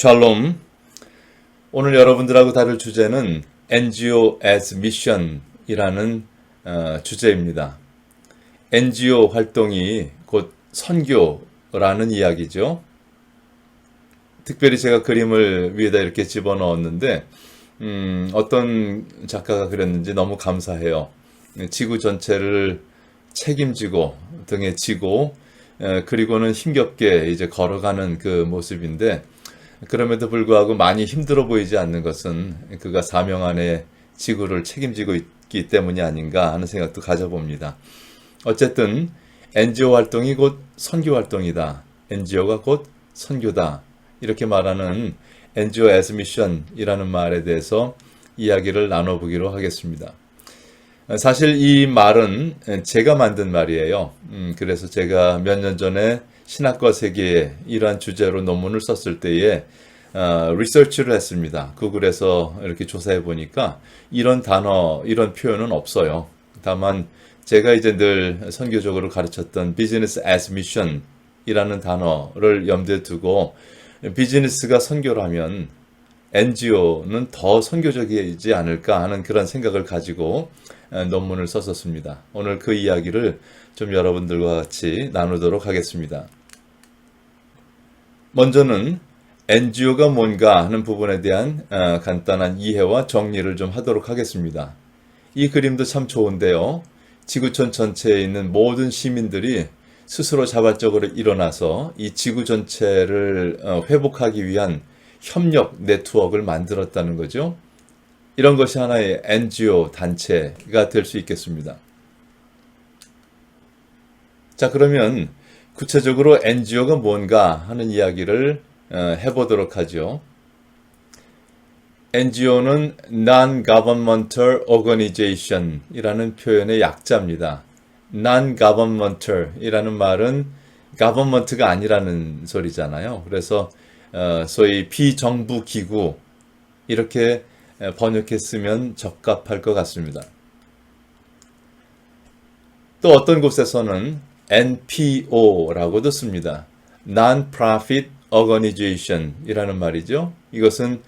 샬롬. 오늘 여러분들하고 다룰 주제는 NGO as Mission이라는 주제입니다. NGO 활동이 곧 선교라는 이야기죠. 특별히 제가 그림을 위에다 이렇게 집어넣었는데 어떤 작가가 그랬는지 너무 감사해요. 지구 전체를 책임지고 등에 지고 그리고는 힘겹게 이제 걸어가는 그 모습인데, 그럼에도 불구하고 많이 힘들어 보이지 않는 것은 그가 사명 안에 지구를 책임지고 있기 때문이 아닌가 하는 생각도 가져봅니다. 어쨌든 NGO 활동이 곧 선교 활동이다. NGO가 곧 선교다. 이렇게 말하는 NGO as Mission이라는 말에 대해서 이야기를 나눠보기로 하겠습니다. 사실 이 말은 제가 만든 말이에요. 그래서 제가 몇 년 전에 신학과 세계에 이러한 주제로 논문을 썼을 때에 리서치를 했습니다. 구글에서 이렇게 조사해 보니까 이런 단어, 이런 표현은 없어요. 다만 제가 이제 늘 선교적으로 가르쳤던 Business as Mission 이라는 단어를 염두에 두고, 비즈니스가 선교라면 NGO는 더 선교적이지 않을까 하는 그런 생각을 가지고 논문을 썼었습니다. 오늘 그 이야기를 좀 여러분들과 같이 나누도록 하겠습니다. 먼저는 NGO가 뭔가 하는 부분에 대한 간단한 이해와 정리를 좀 하도록 하겠습니다. 이 그림도 참 좋은데요. 지구촌 전체에 있는 모든 시민들이 스스로 자발적으로 일어나서 이 지구 전체를 회복하기 위한 협력 네트워크를 만들었다는 거죠. 이런 것이 하나의 NGO 단체가 될 수 있겠습니다. 자, 그러면 구체적으로 NGO가 뭔가 하는 이야기를 해보도록 하죠. NGO는 Non-Governmental Organization 이라는 표현의 약자입니다. Non-Governmental 이라는 말은 government가 아니라는 소리잖아요. 그래서 소위 비정부 기구 이렇게 번역했으면 적합할 것 같습니다. 또 어떤 곳에서는 NPO라고도 씁니다. Non-Profit Organization 이라는 말이죠. 이것은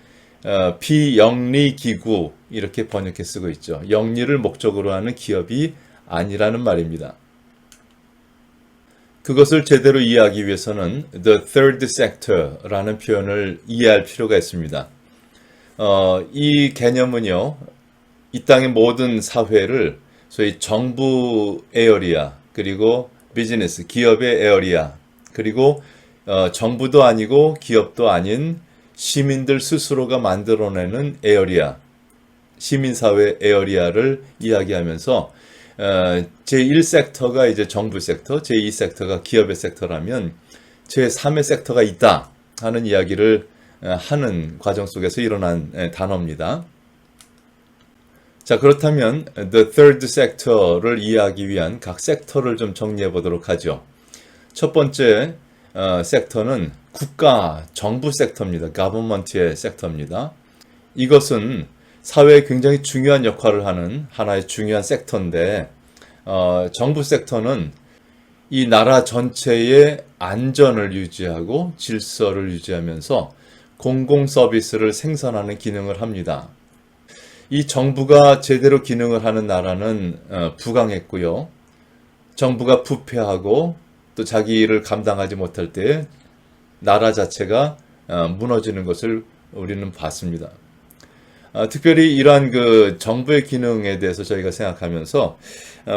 비영리 기구 이렇게 번역해 쓰고 있죠. 영리를 목적으로 하는 기업이 아니라는 말입니다. 그것을 제대로 이해하기 위해서는 The Third Sector라는 표현을 이해할 필요가 있습니다. 이 개념은요, 이 땅의 모든 사회를 소위 정부 에어리아, 그리고 비즈니스, 기업의 에어리아, 그리고 정부도 아니고 기업도 아닌 시민들 스스로가 만들어내는 에어리아, 시민사회 에어리아를 이야기하면서 제1섹터가 이제 정부 섹터, 제2섹터가 기업의 sek터라면 제3의 섹터가 있다 하는 이야기를 하는 과정 속에서 일어난 단어입니다. 자, 그렇다면 The Third Sector를 이해하기 위한 각 섹터를 좀 정리해 보도록 하죠. 첫 번째 섹터는 국가, 정부 섹터입니다. Government의 섹터입니다. 이것은 사회에 굉장히 중요한 역할을 하는 하나의 중요한 섹터인데, 정부 섹터는 이 나라 전체의 안전을 유지하고 질서를 유지하면서 공공 서비스를 생산하는 기능을 합니다. 이 정부가 제대로 기능을 하는 나라는 부강했고요. 정부가 부패하고 또 자기 일을 감당하지 못할 때 나라 자체가 무너지는 것을 우리는 봤습니다. 특별히 이러한 그 정부의 기능에 대해서 저희가 생각하면서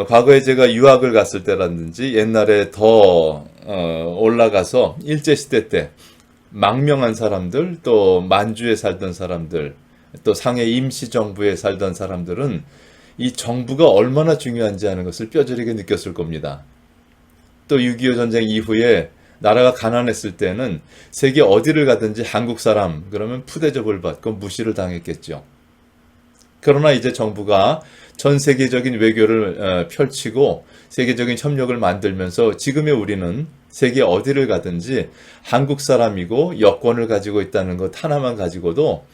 과거에 제가 유학을 갔을 때라든지 옛날에 더 올라가서 일제시대 때 망명한 사람들, 또 만주에 살던 사람들, 또 상해 임시정부에 살던 사람들은 이 정부가 얼마나 중요한지 하는 것을 뼈저리게 느꼈을 겁니다. 또 6.25 전쟁 이후에 나라가 가난했을 때는 세계 어디를 가든지 한국 사람 그러면 푸대접을 받고 무시를 당했겠죠. 그러나 이제 정부가 전 세계적인 외교를 펼치고 세계적인 협력을 만들면서 지금의 우리는 세계 어디를 가든지 한국 사람이고 여권을 가지고 있다는 것 하나만 가지고도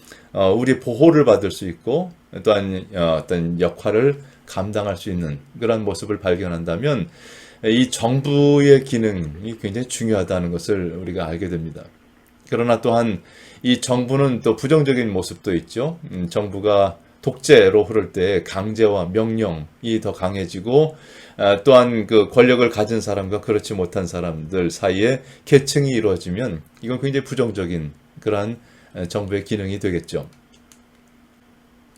우리 보호를 받을 수 있고 또한 어떤 역할을 감당할 수 있는 그런 모습을 발견한다면 이 정부의 기능이 굉장히 중요하다는 것을 우리가 알게 됩니다. 그러나 또한 이 정부는 또 부정적인 모습도 있죠. 정부가 독재로 흐를 때 강제와 명령이 더 강해지고 또한 그 권력을 가진 사람과 그렇지 못한 사람들 사이에 계층이 이루어지면 이건 굉장히 부정적인 그러한 정부의 기능이 되겠죠.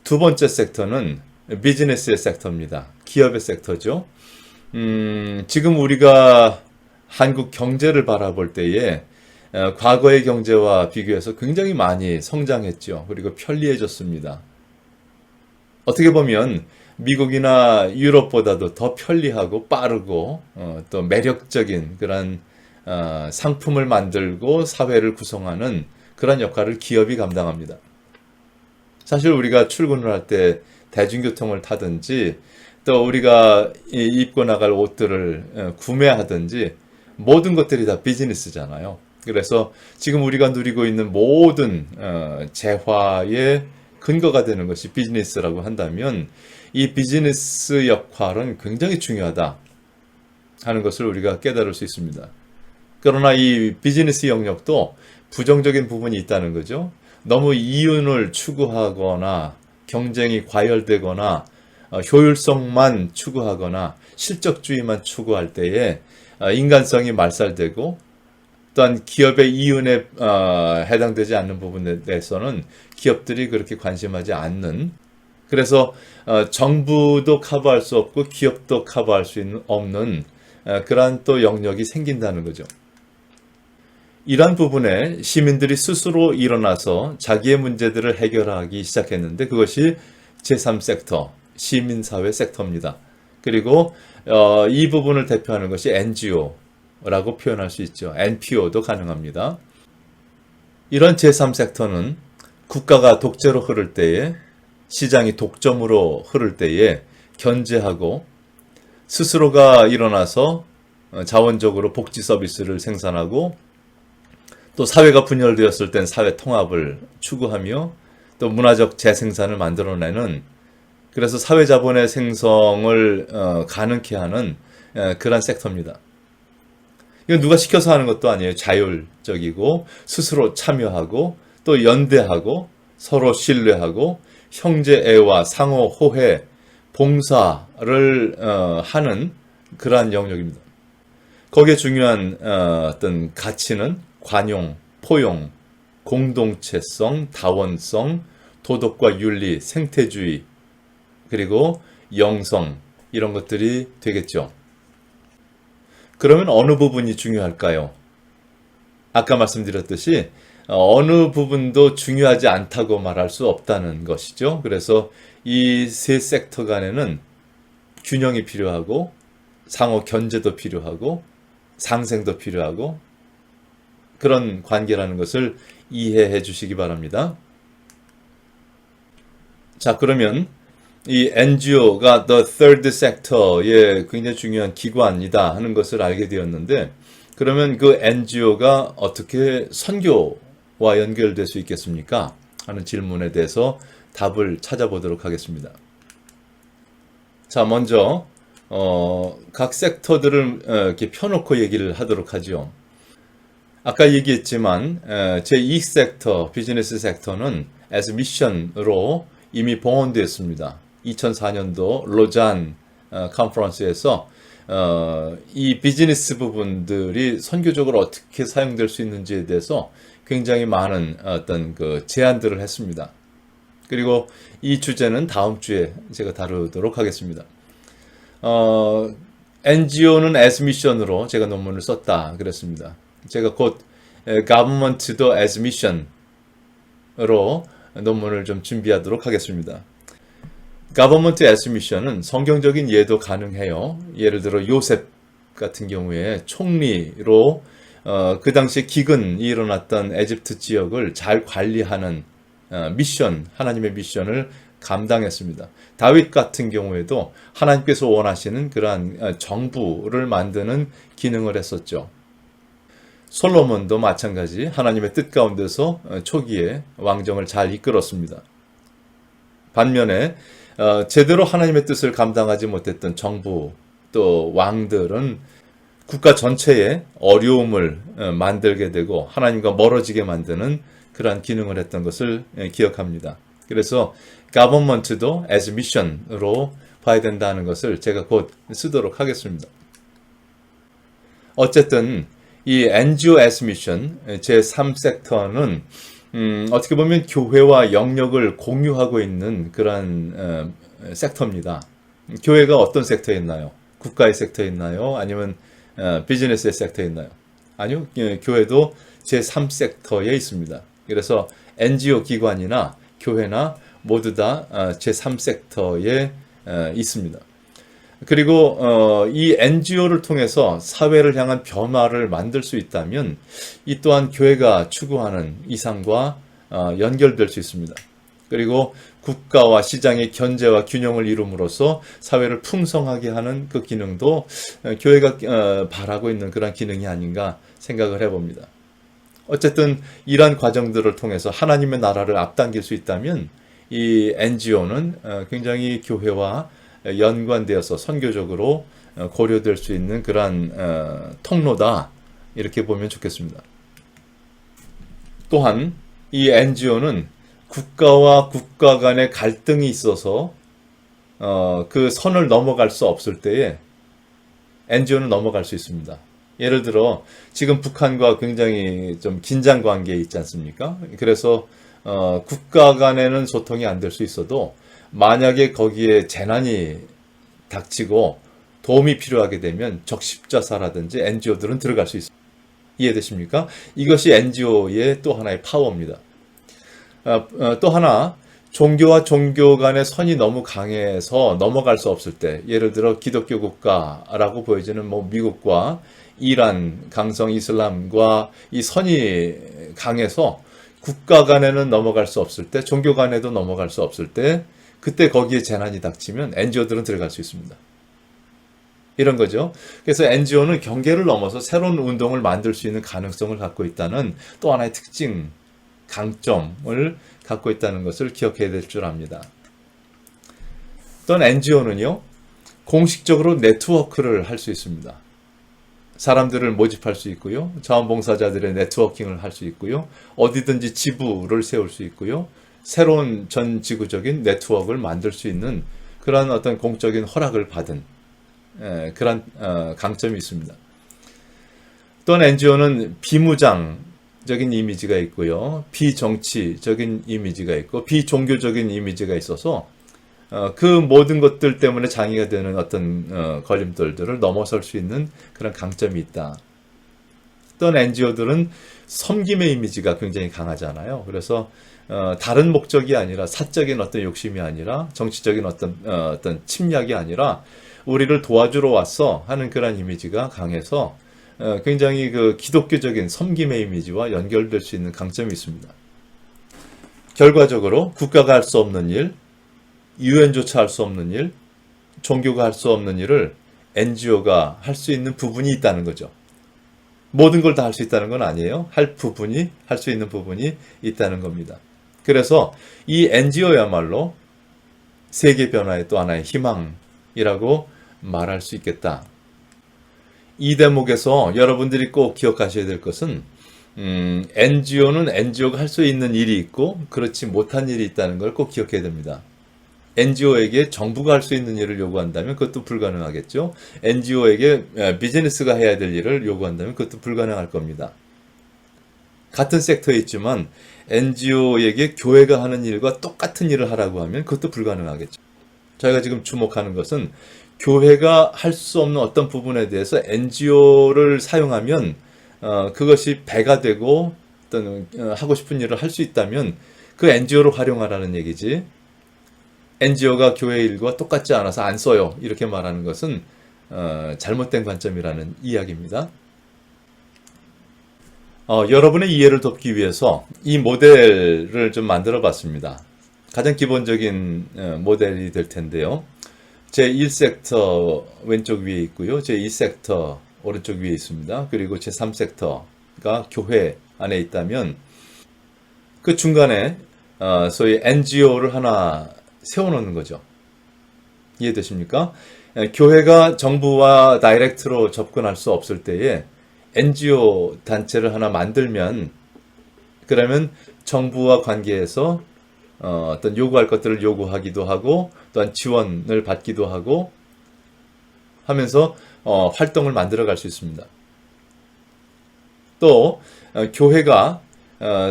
두 번째 섹터는 비즈니스의 섹터입니다. 기업의 섹터죠. 지금 우리가 한국 경제를 바라볼 때에 과거의 경제와 비교해서 굉장히 많이 성장했죠. 그리고 편리해졌습니다. 어떻게 보면 미국이나 유럽보다도 더 편리하고 빠르고 또 매력적인 그런 상품을 만들고 사회를 구성하는 그런 역할을 기업이 감당합니다. 사실 우리가 출근을 할 때 대중교통을 타든지 또 우리가 입고 나갈 옷들을 구매하든지 모든 것들이 다 비즈니스잖아요. 그래서 지금 우리가 누리고 있는 모든 재화의 근거가 되는 것이 비즈니스라고 한다면 이 비즈니스 역할은 굉장히 중요하다 하는 것을 우리가 깨달을 수 있습니다. 그러나 이 비즈니스 영역도 부정적인 부분이 있다는 거죠. 너무 이윤을 추구하거나 경쟁이 과열되거나 효율성만 추구하거나 실적주의만 추구할 때에 인간성이 말살되고 또한 기업의 이윤에 해당되지 않는 부분에 대해서는 기업들이 그렇게 관심하지 않는, 그래서 정부도 커버할 수 없고 기업도 커버할 수 없는 그러한 또 영역이 생긴다는 거죠. 이러한 부분에 시민들이 스스로 일어나서 자기의 문제들을 해결하기 시작했는데 그것이 제3섹터, 시민사회 섹터입니다. 그리고 이 부분을 대표하는 것이 NGO라고 표현할 수 있죠. NPO도 가능합니다. 이런 제3섹터는 국가가 독재로 흐를 때에, 시장이 독점으로 흐를 때에 견제하고 스스로가 일어나서 자원적으로 복지 서비스를 생산하고 또 사회가 분열되었을 땐 사회 통합을 추구하며 또 문화적 재생산을 만들어내는, 그래서 사회 자본의 생성을 가능케 하는 그런 섹터입니다. 이건 누가 시켜서 하는 것도 아니에요. 자율적이고 스스로 참여하고 또 연대하고 서로 신뢰하고 형제애와 상호 호혜, 봉사를 하는 그러한 영역입니다. 거기에 중요한 어떤 가치는 관용, 포용, 공동체성, 다원성, 도덕과 윤리, 생태주의, 그리고 영성, 이런 것들이 되겠죠. 그러면 어느 부분이 중요할까요? 아까 말씀드렸듯이 어느 부분도 중요하지 않다고 말할 수 없다는 것이죠. 그래서 이 세 섹터 간에는 균형이 필요하고 상호 견제도 필요하고 상생도 필요하고 그런 관계라는 것을 이해해 주시기 바랍니다. 자, 그러면 이 NGO가 The Third Sector의 굉장히 중요한 기관이다 하는 것을 알게 되었는데, 그러면 그 NGO가 어떻게 선교와 연결될 수 있겠습니까? 하는 질문에 대해서 답을 찾아보도록 하겠습니다. 자, 먼저 각 섹터들을 이렇게 펴놓고 얘기를 하도록 하죠. 아까 얘기했지만 제2섹터, 비즈니스 섹터는 as mission으로 이미 봉헌되었습니다. 2004년도 로잔 컨퍼런스에서 이 비즈니스 부분들이 선교적으로 어떻게 사용될 수 있는지에 대해서 굉장히 많은 어떤 그 제안들을 했습니다. 그리고 이 주제는 다음 주에 제가 다루도록 하겠습니다. NGO는 as mission으로 제가 논문을 썼다 그랬습니다. 제가 곧 government도 as mission으로 논문을 좀 준비하도록 하겠습니다. government as mission은 성경적인 예도 가능해요. 예를 들어 요셉 같은 경우에 총리로 그 당시 기근이 일어났던 에집트 지역을 잘 관리하는 미션, 하나님의 미션을 감당했습니다. 다윗 같은 경우에도 하나님께서 원하시는 그러한 정부를 만드는 기능을 했었죠. 솔로몬도 마찬가지 하나님의 뜻 가운데서 초기에 왕정을 잘 이끌었습니다. 반면에 제대로 하나님의 뜻을 감당하지 못했던 정부 또 왕들은 국가 전체에 어려움을 만들게 되고 하나님과 멀어지게 만드는 그러한 기능을 했던 것을 기억합니다. 그래서 government도 as mission으로 봐야 된다는 것을 제가 곧 쓰도록 하겠습니다. 어쨌든 이 NGO as mission 제3섹터는 어떻게 보면 교회와 영역을 공유하고 있는 그러한 섹터입니다. 교회가 어떤 섹터에 있나요? 국가의 섹터에 있나요? 아니면 비즈니스의 섹터에 있나요? 아니요. 교회도 제3섹터에 있습니다. 그래서 NGO 기관이나 교회나 모두 다 제3섹터에 있습니다. 그리고 이 NGO를 통해서 사회를 향한 변화를 만들 수 있다면 이 또한 교회가 추구하는 이상과 연결될 수 있습니다. 그리고 국가와 시장의 견제와 균형을 이룸으로써 사회를 풍성하게 하는 그 기능도 교회가 바라고 있는 그런 기능이 아닌가 생각을 해봅니다. 어쨌든 이러한 과정들을 통해서 하나님의 나라를 앞당길 수 있다면 이 NGO는 굉장히 교회와 연관되어서 선교적으로 고려될 수 있는 그러한 통로다, 이렇게 보면 좋겠습니다. 또한 이 NGO는 국가와 국가 간의 갈등이 있어서 그 선을 넘어갈 수 없을 때에 NGO는 넘어갈 수 있습니다. 예를 들어 지금 북한과 굉장히 좀 긴장 관계에 있지 않습니까? 그래서 국가 간에는 소통이 안 될 수 있어도 만약에 거기에 재난이 닥치고 도움이 필요하게 되면 적십자사라든지 NGO들은 들어갈 수 있습니다. 이해되십니까? 이것이 NGO의 또 하나의 파워입니다. 또 하나, 종교와 종교 간의 선이 너무 강해서 넘어갈 수 없을 때, 예를 들어 기독교 국가라고 보여지는 미국과 이란, 강성 이슬람과 이 선이 강해서 국가 간에는 넘어갈 수 없을 때, 종교 간에도 넘어갈 수 없을 때, 그때 거기에 재난이 닥치면 NGO들은 들어갈 수 있습니다. 이런 거죠. 그래서 NGO는 경계를 넘어서 새로운 운동을 만들 수 있는 가능성을 갖고 있다는 또 하나의 특징, 강점을 갖고 있다는 것을 기억해야 될 줄 압니다. 또한 NGO는요, 공식적으로 네트워크를 할 수 있습니다. 사람들을 모집할 수 있고요. 자원봉사자들의 네트워킹을 할 수 있고요. 어디든지 지부를 세울 수 있고요. 새로운 전 지구적인 네트워크를 만들 수 있는 그런 어떤 공적인 허락을 받은 그런 강점이 있습니다. 또한 NGO는 비무장적인 이미지가 있고요. 비정치적인 이미지가 있고 비종교적인 이미지가 있어서 그 모든 것들 때문에 장애가 되는 어떤 걸림돌들을 넘어설 수 있는 그런 강점이 있다. 또한 NGO들은 섬김의 이미지가 굉장히 강하잖아요. 그래서 다른 목적이 아니라 사적인 어떤 욕심이 아니라 정치적인 어떤 침략이 아니라 우리를 도와주러 왔어 하는 그런 이미지가 강해서 굉장히 그 기독교적인 섬김의 이미지와 연결될 수 있는 강점이 있습니다. 결과적으로 국가가 할 수 없는 일, 유엔조차 할 수 없는 일, 종교가 할 수 없는 일을 NGO가 할 수 있는 부분이 있다는 거죠. 모든 걸 다 할 수 있다는 건 아니에요. 할 수 있는 부분이 있다는 겁니다. 그래서 이 NGO야말로 세계 변화의 또 하나의 희망이라고 말할 수 있겠다. 이 대목에서 여러분들이 꼭 기억하셔야 될 것은 NGO는 NGO가 할 수 있는 일이 있고 그렇지 못한 일이 있다는 걸 꼭 기억해야 됩니다. NGO에게 정부가 할 수 있는 일을 요구한다면 그것도 불가능하겠죠. NGO에게 비즈니스가 해야 될 일을 요구한다면 그것도 불가능할 겁니다. 같은 섹터에 있지만 NGO에게 교회가 하는 일과 똑같은 일을 하라고 하면 그것도 불가능하겠죠. 저희가 지금 주목하는 것은 교회가 할 수 없는 어떤 부분에 대해서 NGO를 사용하면 그것이 배가 되고 어떤 하고 싶은 일을 할 수 있다면 그 NGO를 활용하라는 얘기지, NGO가 교회 일과 똑같지 않아서 안 써요 이렇게 말하는 것은 잘못된 관점이라는 이야기입니다. 여러분의 이해를 돕기 위해서 이 모델을 좀 만들어 봤습니다. 가장 기본적인 모델이 될 텐데요. 제1섹터 왼쪽 위에 있고요. 제2섹터 오른쪽 위에 있습니다. 그리고 제3섹터가 교회 안에 있다면 그 중간에 소위 NGO를 하나 세워놓는 거죠. 이해되십니까? 교회가 정부와 다이렉트로 접근할 수 없을 때에 NGO 단체를 하나 만들면, 그러면 정부와 관계해서 어떤 요구할 것들을 요구하기도 하고 또한 지원을 받기도 하고 하면서 활동을 만들어 갈 수 있습니다. 또 교회가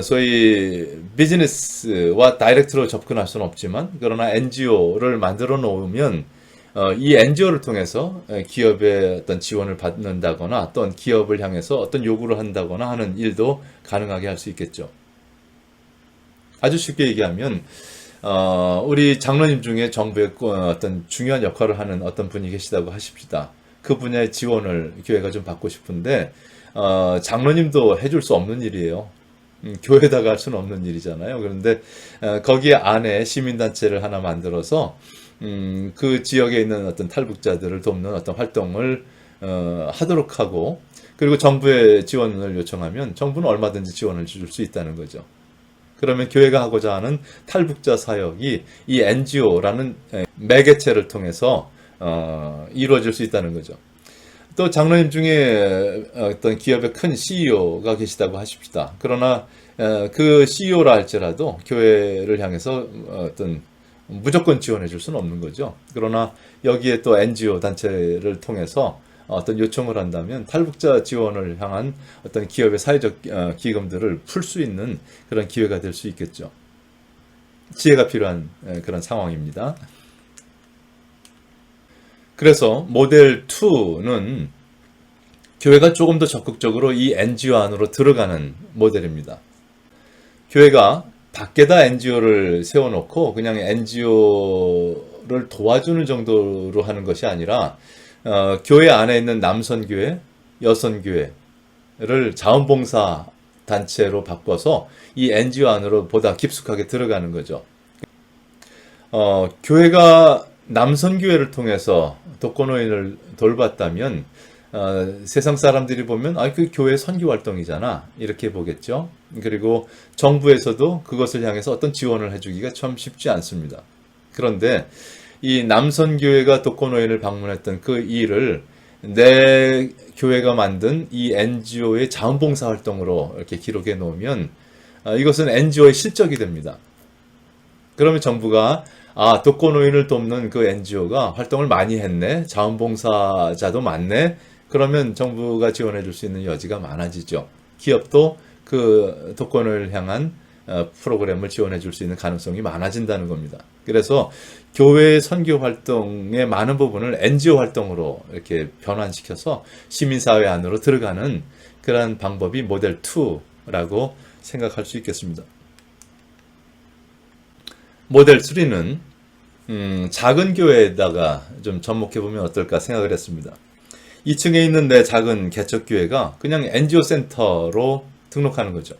소위 비즈니스와 다이렉트로 접근할 수는 없지만, 그러나 NGO를 만들어 놓으면 이 NGO를 통해서 기업의 어떤 지원을 받는다거나 또는 기업을 향해서 어떤 요구를 한다거나 하는 일도 가능하게 할 수 있겠죠. 아주 쉽게 얘기하면 우리 장로님 중에 정부의 어떤 중요한 역할을 하는 어떤 분이 계시다고 하십시다. 그 분야의 지원을 교회가 좀 받고 싶은데 장로님도 해줄 수 없는 일이에요. 교회에다가 할 수는 없는 일이잖아요. 그런데 거기 안에 시민단체를 하나 만들어서 그 지역에 있는 어떤 탈북자들을 돕는 어떤 활동을 하도록 하고, 그리고 정부의 지원을 요청하면 정부는 얼마든지 지원을 줄 수 있다는 거죠. 그러면 교회가 하고자 하는 탈북자 사역이 이 NGO라는 매개체를 통해서 이루어질 수 있다는 거죠. 또 장로님 중에 어떤 기업의 큰 CEO가 계시다고 하십시다. 그러나 그 CEO라 할지라도 교회를 향해서 어떤 무조건 지원해 줄 수는 없는 거죠. 그러나 여기에 또 NGO 단체를 통해서 어떤 요청을 한다면 탈북자 지원을 향한 어떤 기업의 사회적 기금들을 풀 수 있는 그런 기회가 될 수 있겠죠. 지혜가 필요한 그런 상황입니다. 그래서 모델 2는 교회가 조금 더 적극적으로 이 NGO 안으로 들어가는 모델입니다. 교회가 밖에다 NGO를 세워놓고 그냥 NGO를 도와주는 정도로 하는 것이 아니라 교회 안에 있는 남선교회, 여선교회를 자원봉사 단체로 바꿔서 이 NGO 안으로 보다 깊숙하게 들어가는 거죠. 교회가 남선교회를 통해서 독거노인을 돌봤다면 세상 사람들이 보면 그 교회 선교 활동이잖아 이렇게 보겠죠. 그리고 정부에서도 그것을 향해서 어떤 지원을 해주기가 참 쉽지 않습니다. 그런데 이 남선교회가 독거노인을 방문했던 그 일을 내 교회가 만든 이 NGO의 자원봉사 활동으로 이렇게 기록해 놓으면 이것은 NGO의 실적이 됩니다. 그러면 정부가 독거노인을 돕는 그 NGO가 활동을 많이 했네, 자원봉사자도 많네, 그러면 정부가 지원해 줄 수 있는 여지가 많아지죠. 기업도 그 독거노인을 향한 프로그램을 지원해 줄 수 있는 가능성이 많아진다는 겁니다. 그래서 교회의 선교 활동의 많은 부분을 NGO 활동으로 이렇게 변환시켜서 시민사회 안으로 들어가는 그런 방법이 모델 2라고 생각할 수 있겠습니다. 모델 3는 작은 교회에다가 좀 접목해 보면 어떨까 생각을 했습니다. 2층에 있는 내 작은 개척교회가 그냥 NGO 센터로 등록하는 거죠.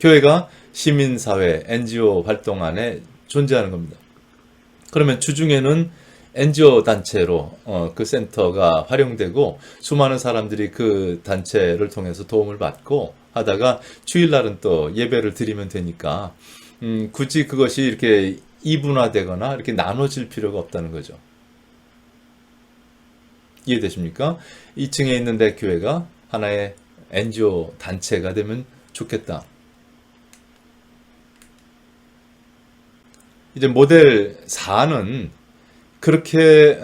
교회가 시민사회, NGO 활동 안에 존재하는 겁니다. 그러면 주중에는 NGO 단체로 그 센터가 활용되고 수많은 사람들이 그 단체를 통해서 도움을 받고 하다가 주일날은 또 예배를 드리면 되니까 굳이 그것이 이렇게 이분화되거나 이렇게 나눠질 필요가 없다는 거죠. 이해되십니까? 2층에 있는 내 교회가 하나의 NGO 단체가 되면 좋겠다. 이제 모델 4는 그렇게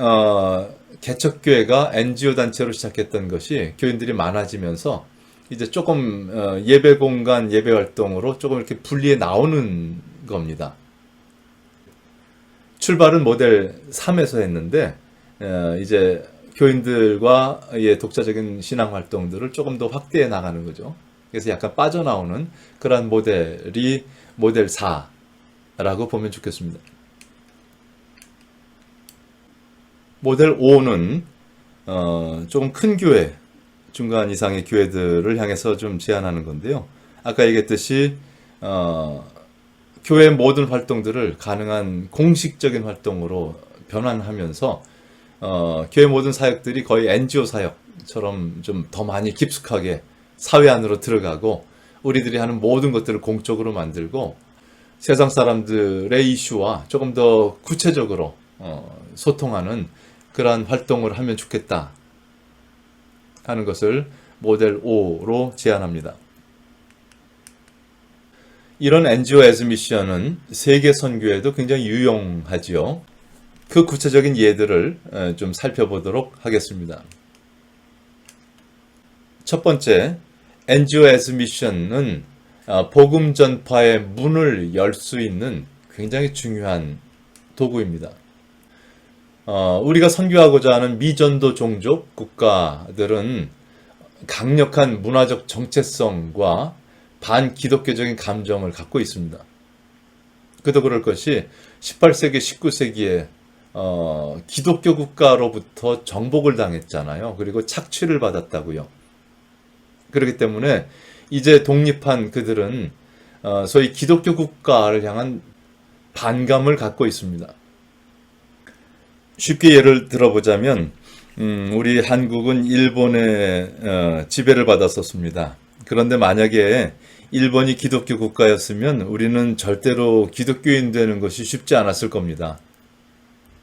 개척교회가 NGO 단체로 시작했던 것이 교인들이 많아지면서 이제 조금 예배 공간, 예배 활동으로 조금 이렇게 분리해 나오는 겁니다. 출발은 모델 3에서 했는데 이제 교인들과의 독자적인 신앙 활동들을 조금 더 확대해 나가는 거죠. 그래서 약간 빠져나오는 그런 모델이 모델 4라고 보면 좋겠습니다. 모델 5는 조금 큰 교회, 중간 이상의 교회들을 향해서 좀 제안하는 건데요. 아까 얘기했듯이 교회의 모든 활동들을 가능한 공식적인 활동으로 변환하면서 교회 모든 사역들이 거의 NGO 사역처럼 좀 더 많이 깊숙하게 사회 안으로 들어가고 우리들이 하는 모든 것들을 공적으로 만들고 세상 사람들의 이슈와 조금 더 구체적으로 소통하는 그러한 활동을 하면 좋겠다 하는 것을 모델 5로 제안합니다. 이런 NGO as mission은 세계 선교에도 굉장히 유용하지요. 그 구체적인 예들을 좀 살펴보도록 하겠습니다. 첫 번째, NGO as mission은 복음 전파의 문을 열 수 있는 굉장히 중요한 도구입니다. 우리가 선교하고자 하는 미전도 종족 국가들은 강력한 문화적 정체성과 반기독교적인 감정을 갖고 있습니다. 그도 그럴 것이 18세기, 19세기에 기독교 국가로부터 정복을 당했잖아요. 그리고 착취를 받았다고요. 그렇기 때문에 이제 독립한 그들은 소위 기독교 국가를 향한 반감을 갖고 있습니다. 쉽게 예를 들어보자면 우리 한국은 일본의 지배를 받았었습니다. 그런데 만약에 일본이 기독교 국가였으면 우리는 절대로 기독교인 되는 것이 쉽지 않았을 겁니다.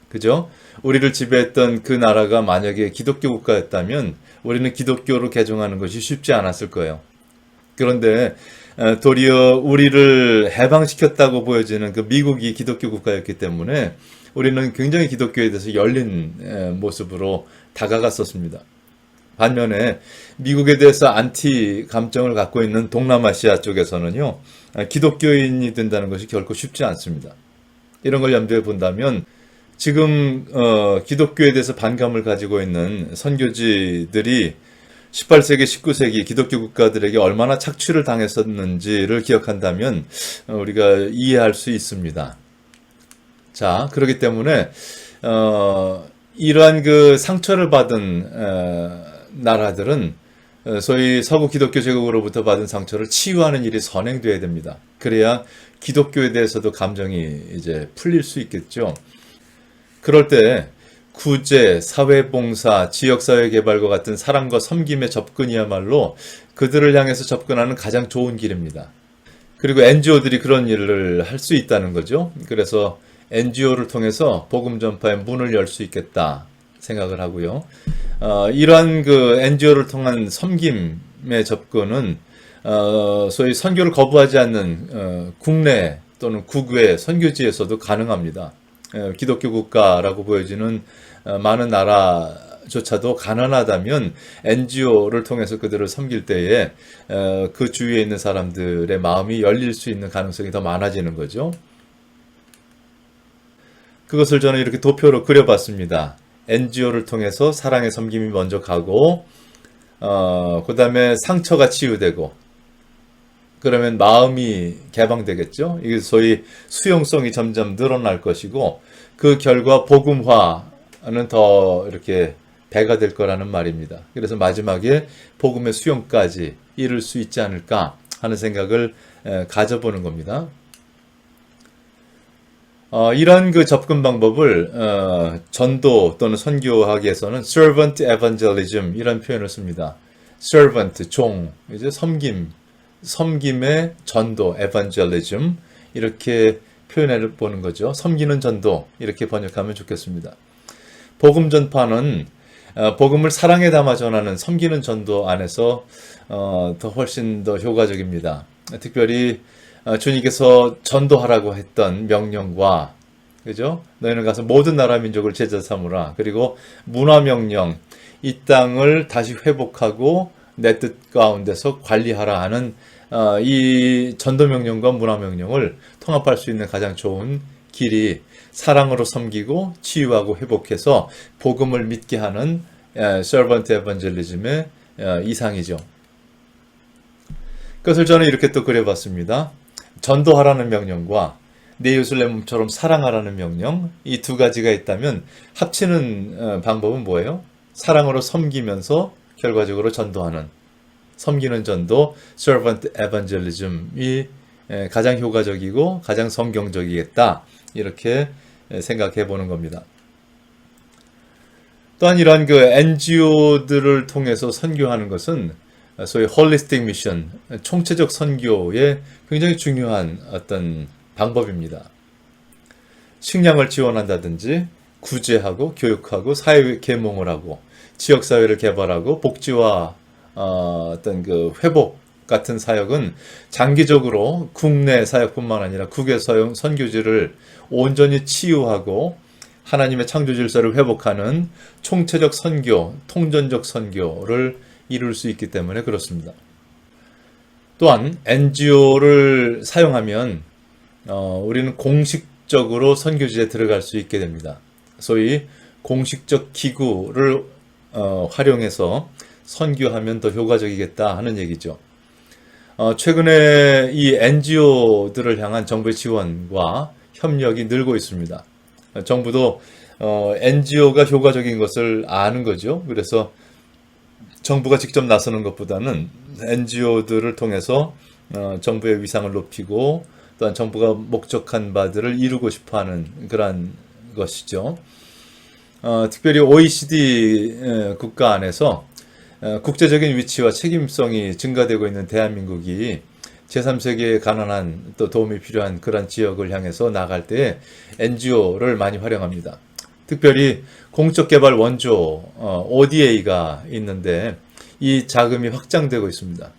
그죠? 우리를 지배했던 그 나라가 만약에 기독교 국가였다면 우리는 기독교로 개종하는 것이 쉽지 않았을 거예요. 그런데 도리어 우리를 해방시켰다고 보여지는 그 미국이 기독교 국가였기 때문에 우리는 굉장히 기독교에 대해서 열린 모습으로 다가갔었습니다. 반면에 미국에 대해서 안티 감정을 갖고 있는 동남아시아 쪽에서는요, 기독교인이 된다는 것이 결코 쉽지 않습니다. 이런 걸 염두에 본다면 지금 기독교에 대해서 반감을 가지고 있는 선교지들이 18세기, 19세기 기독교 국가들에게 얼마나 착취를 당했었는지를 기억한다면 우리가 이해할 수 있습니다. 자, 그렇기 때문에 이러한 그 상처를 받은 나라들은 소위 서구 기독교 제국으로부터 받은 상처를 치유하는 일이 선행돼야 됩니다. 그래야 기독교에 대해서도 감정이 이제 풀릴 수 있겠죠. 그럴 때 구제, 사회봉사, 지역사회개발과 같은 사랑과 섬김의 접근이야말로 그들을 향해서 접근하는 가장 좋은 길입니다. 그리고 NGO들이 그런 일을 할 수 있다는 거죠. 그래서 NGO를 통해서 복음 전파의 문을 열 수 있겠다 생각을 하고요. 이러한 그 NGO를 통한 섬김의 접근은 소위 선교를 거부하지 않는 국내 또는 국외 선교지에서도 가능합니다. 기독교 국가라고 보여지는 많은 나라조차도 가난하다면 NGO를 통해서 그들을 섬길 때에 그 주위에 있는 사람들의 마음이 열릴 수 있는 가능성이 더 많아지는 거죠. 그것을 저는 이렇게 도표로 그려봤습니다. NGO를 통해서 사랑의 섬김이 먼저 가고 그 다음에 상처가 치유되고 그러면 마음이 개방되겠죠. 이게 소위 수용성이 점점 늘어날 것이고 그 결과 복음화는 더 이렇게 배가 될 거라는 말입니다. 그래서 마지막에 복음의 수용까지 이룰 수 있지 않을까 하는 생각을 가져보는 겁니다. 이런 그 접근 방법을 전도 또는 선교학에서는 servant evangelism 이런 표현을 씁니다. servant, 종, 이제 섬김의 전도, evangelism 이렇게 표현해 보는 거죠. 섬기는 전도 이렇게 번역하면 좋겠습니다. 복음 전파는 복음을 사랑에 담아 전하는 섬기는 전도 안에서 더 훨씬 더 효과적입니다. 특별히 주님께서 전도하라고 했던 명령과 그죠? 너희는 가서 모든 나라 민족을 제자 삼으라. 그리고 문화 명령, 이 땅을 다시 회복하고 내 뜻 가운데서 관리하라 하는 이 전도 명령과 문화 명령을 통합할 수 있는 가장 좋은 길이 사랑으로 섬기고 치유하고 회복해서 복음을 믿게 하는 servant evangelism의 이상이죠. 그것을 저는 이렇게 또 그려봤습니다. 전도하라는 명령과 내 이웃을 내 몸처럼 사랑하라는 명령, 이 두 가지가 있다면 합치는 방법은 뭐예요? 사랑으로 섬기면서 결과적으로 전도하는, 섬기는 전도, servant evangelism이 가장 효과적이고 가장 성경적이겠다 이렇게 생각해 보는 겁니다. 또한 이러한 그 NGO들을 통해서 선교하는 것은 소위 홀리스틱 미션, 총체적 선교의 굉장히 중요한 어떤 방법입니다. 식량을 지원한다든지 구제하고 교육하고 사회 계몽을 하고 지역사회를 개발하고 복지와 어떤 그 회복 같은 사역은 장기적으로 국내 사역뿐만 아니라 국외 선교지를 온전히 치유하고 하나님의 창조 질서를 회복하는 총체적 선교, 통전적 선교를 이룰 수 있기 때문에 그렇습니다. 또한 NGO를 사용하면 우리는 공식적으로 선교지에 들어갈 수 있게 됩니다. 소위 공식적 기구를 활용해서 선교하면 더 효과적이겠다 하는 얘기죠. 최근에 이 NGO들을 향한 정부의 지원과 협력이 늘고 있습니다. 정부도 NGO가 효과적인 것을 아는 거죠. 그래서 정부가 직접 나서는 것보다는 NGO들을 통해서 정부의 위상을 높이고 또한 정부가 목적한 바들을 이루고 싶어하는 그러한 것이죠. 특별히 OECD 국가 안에서 국제적인 위치와 책임성이 증가되고 있는 대한민국이 제3세계의 가난한 또 도움이 필요한 그런 지역을 향해서 나갈 때 NGO를 많이 활용합니다. 특별히 공적개발 원조 ODA가 있는데 이 자금이 확장되고 있습니다.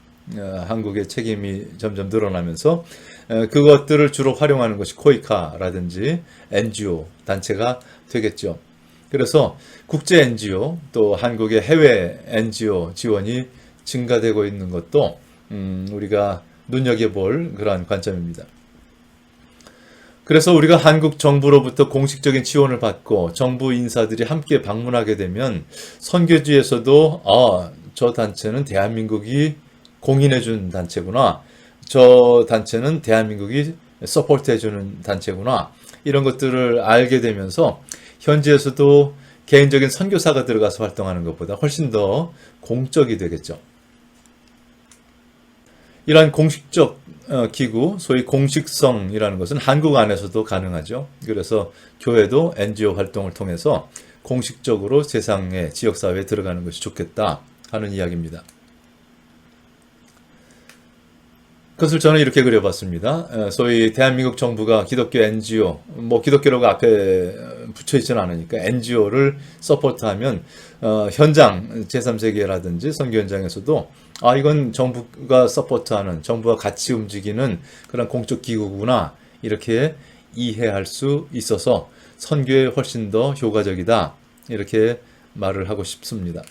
한국의 책임이 점점 늘어나면서 그것들을 주로 활용하는 것이 코이카라든지 NGO 단체가 되겠죠. 그래서 국제 NGO 또 한국의 해외 NGO 지원이 증가되고 있는 것도 우리가 눈여겨볼 그러한 관점입니다. 그래서 우리가 한국 정부로부터 공식적인 지원을 받고 정부 인사들이 함께 방문하게 되면 선교지에서도 저 단체는 대한민국이 공인해준 단체구나. 저 단체는 대한민국이 서포트해주는 단체구나. 이런 것들을 알게 되면서 현지에서도 개인적인 선교사가 들어가서 활동하는 것보다 훨씬 더 공적이 되겠죠. 이러한 공식적 기구, 소위 공식성이라는 것은 한국 안에서도 가능하죠. 그래서 교회도 NGO 활동을 통해서 공식적으로 세상의 지역사회에 들어가는 것이 좋겠다 하는 이야기입니다. 그것을 저는 이렇게 그려봤습니다. 소위 대한민국 정부가 기독교 NGO, 기독교라고 앞에 붙여있지는 않으니까 NGO를 서포트하면 현장 제3세계라든지 선교 현장에서도 이건 정부가 서포트하는, 정부와 같이 움직이는 그런 공적 기구구나 이렇게 이해할 수 있어서 선교에 훨씬 더 효과적이다 이렇게 말을 하고 싶습니다.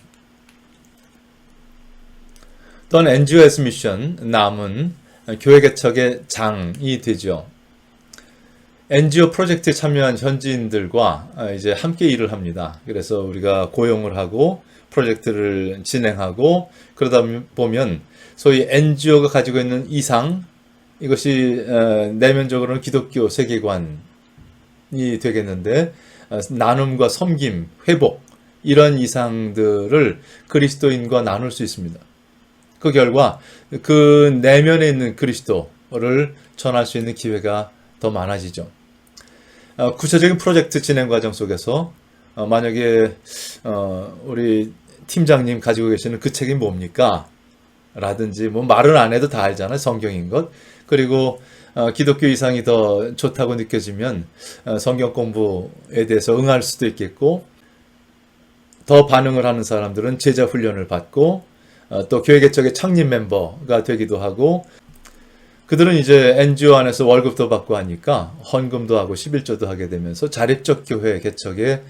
또한 NGOS 미션, 남은 교회 개척의 장이 되죠. NGO 프로젝트에 참여한 현지인들과 이제 함께 일을 합니다. 그래서 우리가 고용을 하고 프로젝트를 진행하고 그러다 보면 소위 NGO가 가지고 있는 이상, 이것이 내면적으로는 기독교 세계관이 되겠는데 나눔과 섬김, 회복 이런 이상들을 그리스도인과 나눌 수 있습니다. 그 결과 그 내면에 있는 그리스도를 전할 수 있는 기회가 더 많아지죠. 구체적인 프로젝트 진행 과정 속에서 만약에 우리 팀장님 가지고 계시는 그 책이 뭡니까? 라든지 말을 안 해도 다 알잖아요. 성경인 것. 그리고 기독교 이상이 더 좋다고 느껴지면 성경 공부에 대해서 응할 수도 있겠고 더 반응을 하는 사람들은 제자 훈련을 받고 또 교회 개척의 창립 멤버가 되기도 하고 그들은 이제 NGO 안에서 월급도 받고 하니까 헌금도 하고 11조도 하게 되면서 자립적 교회 개척에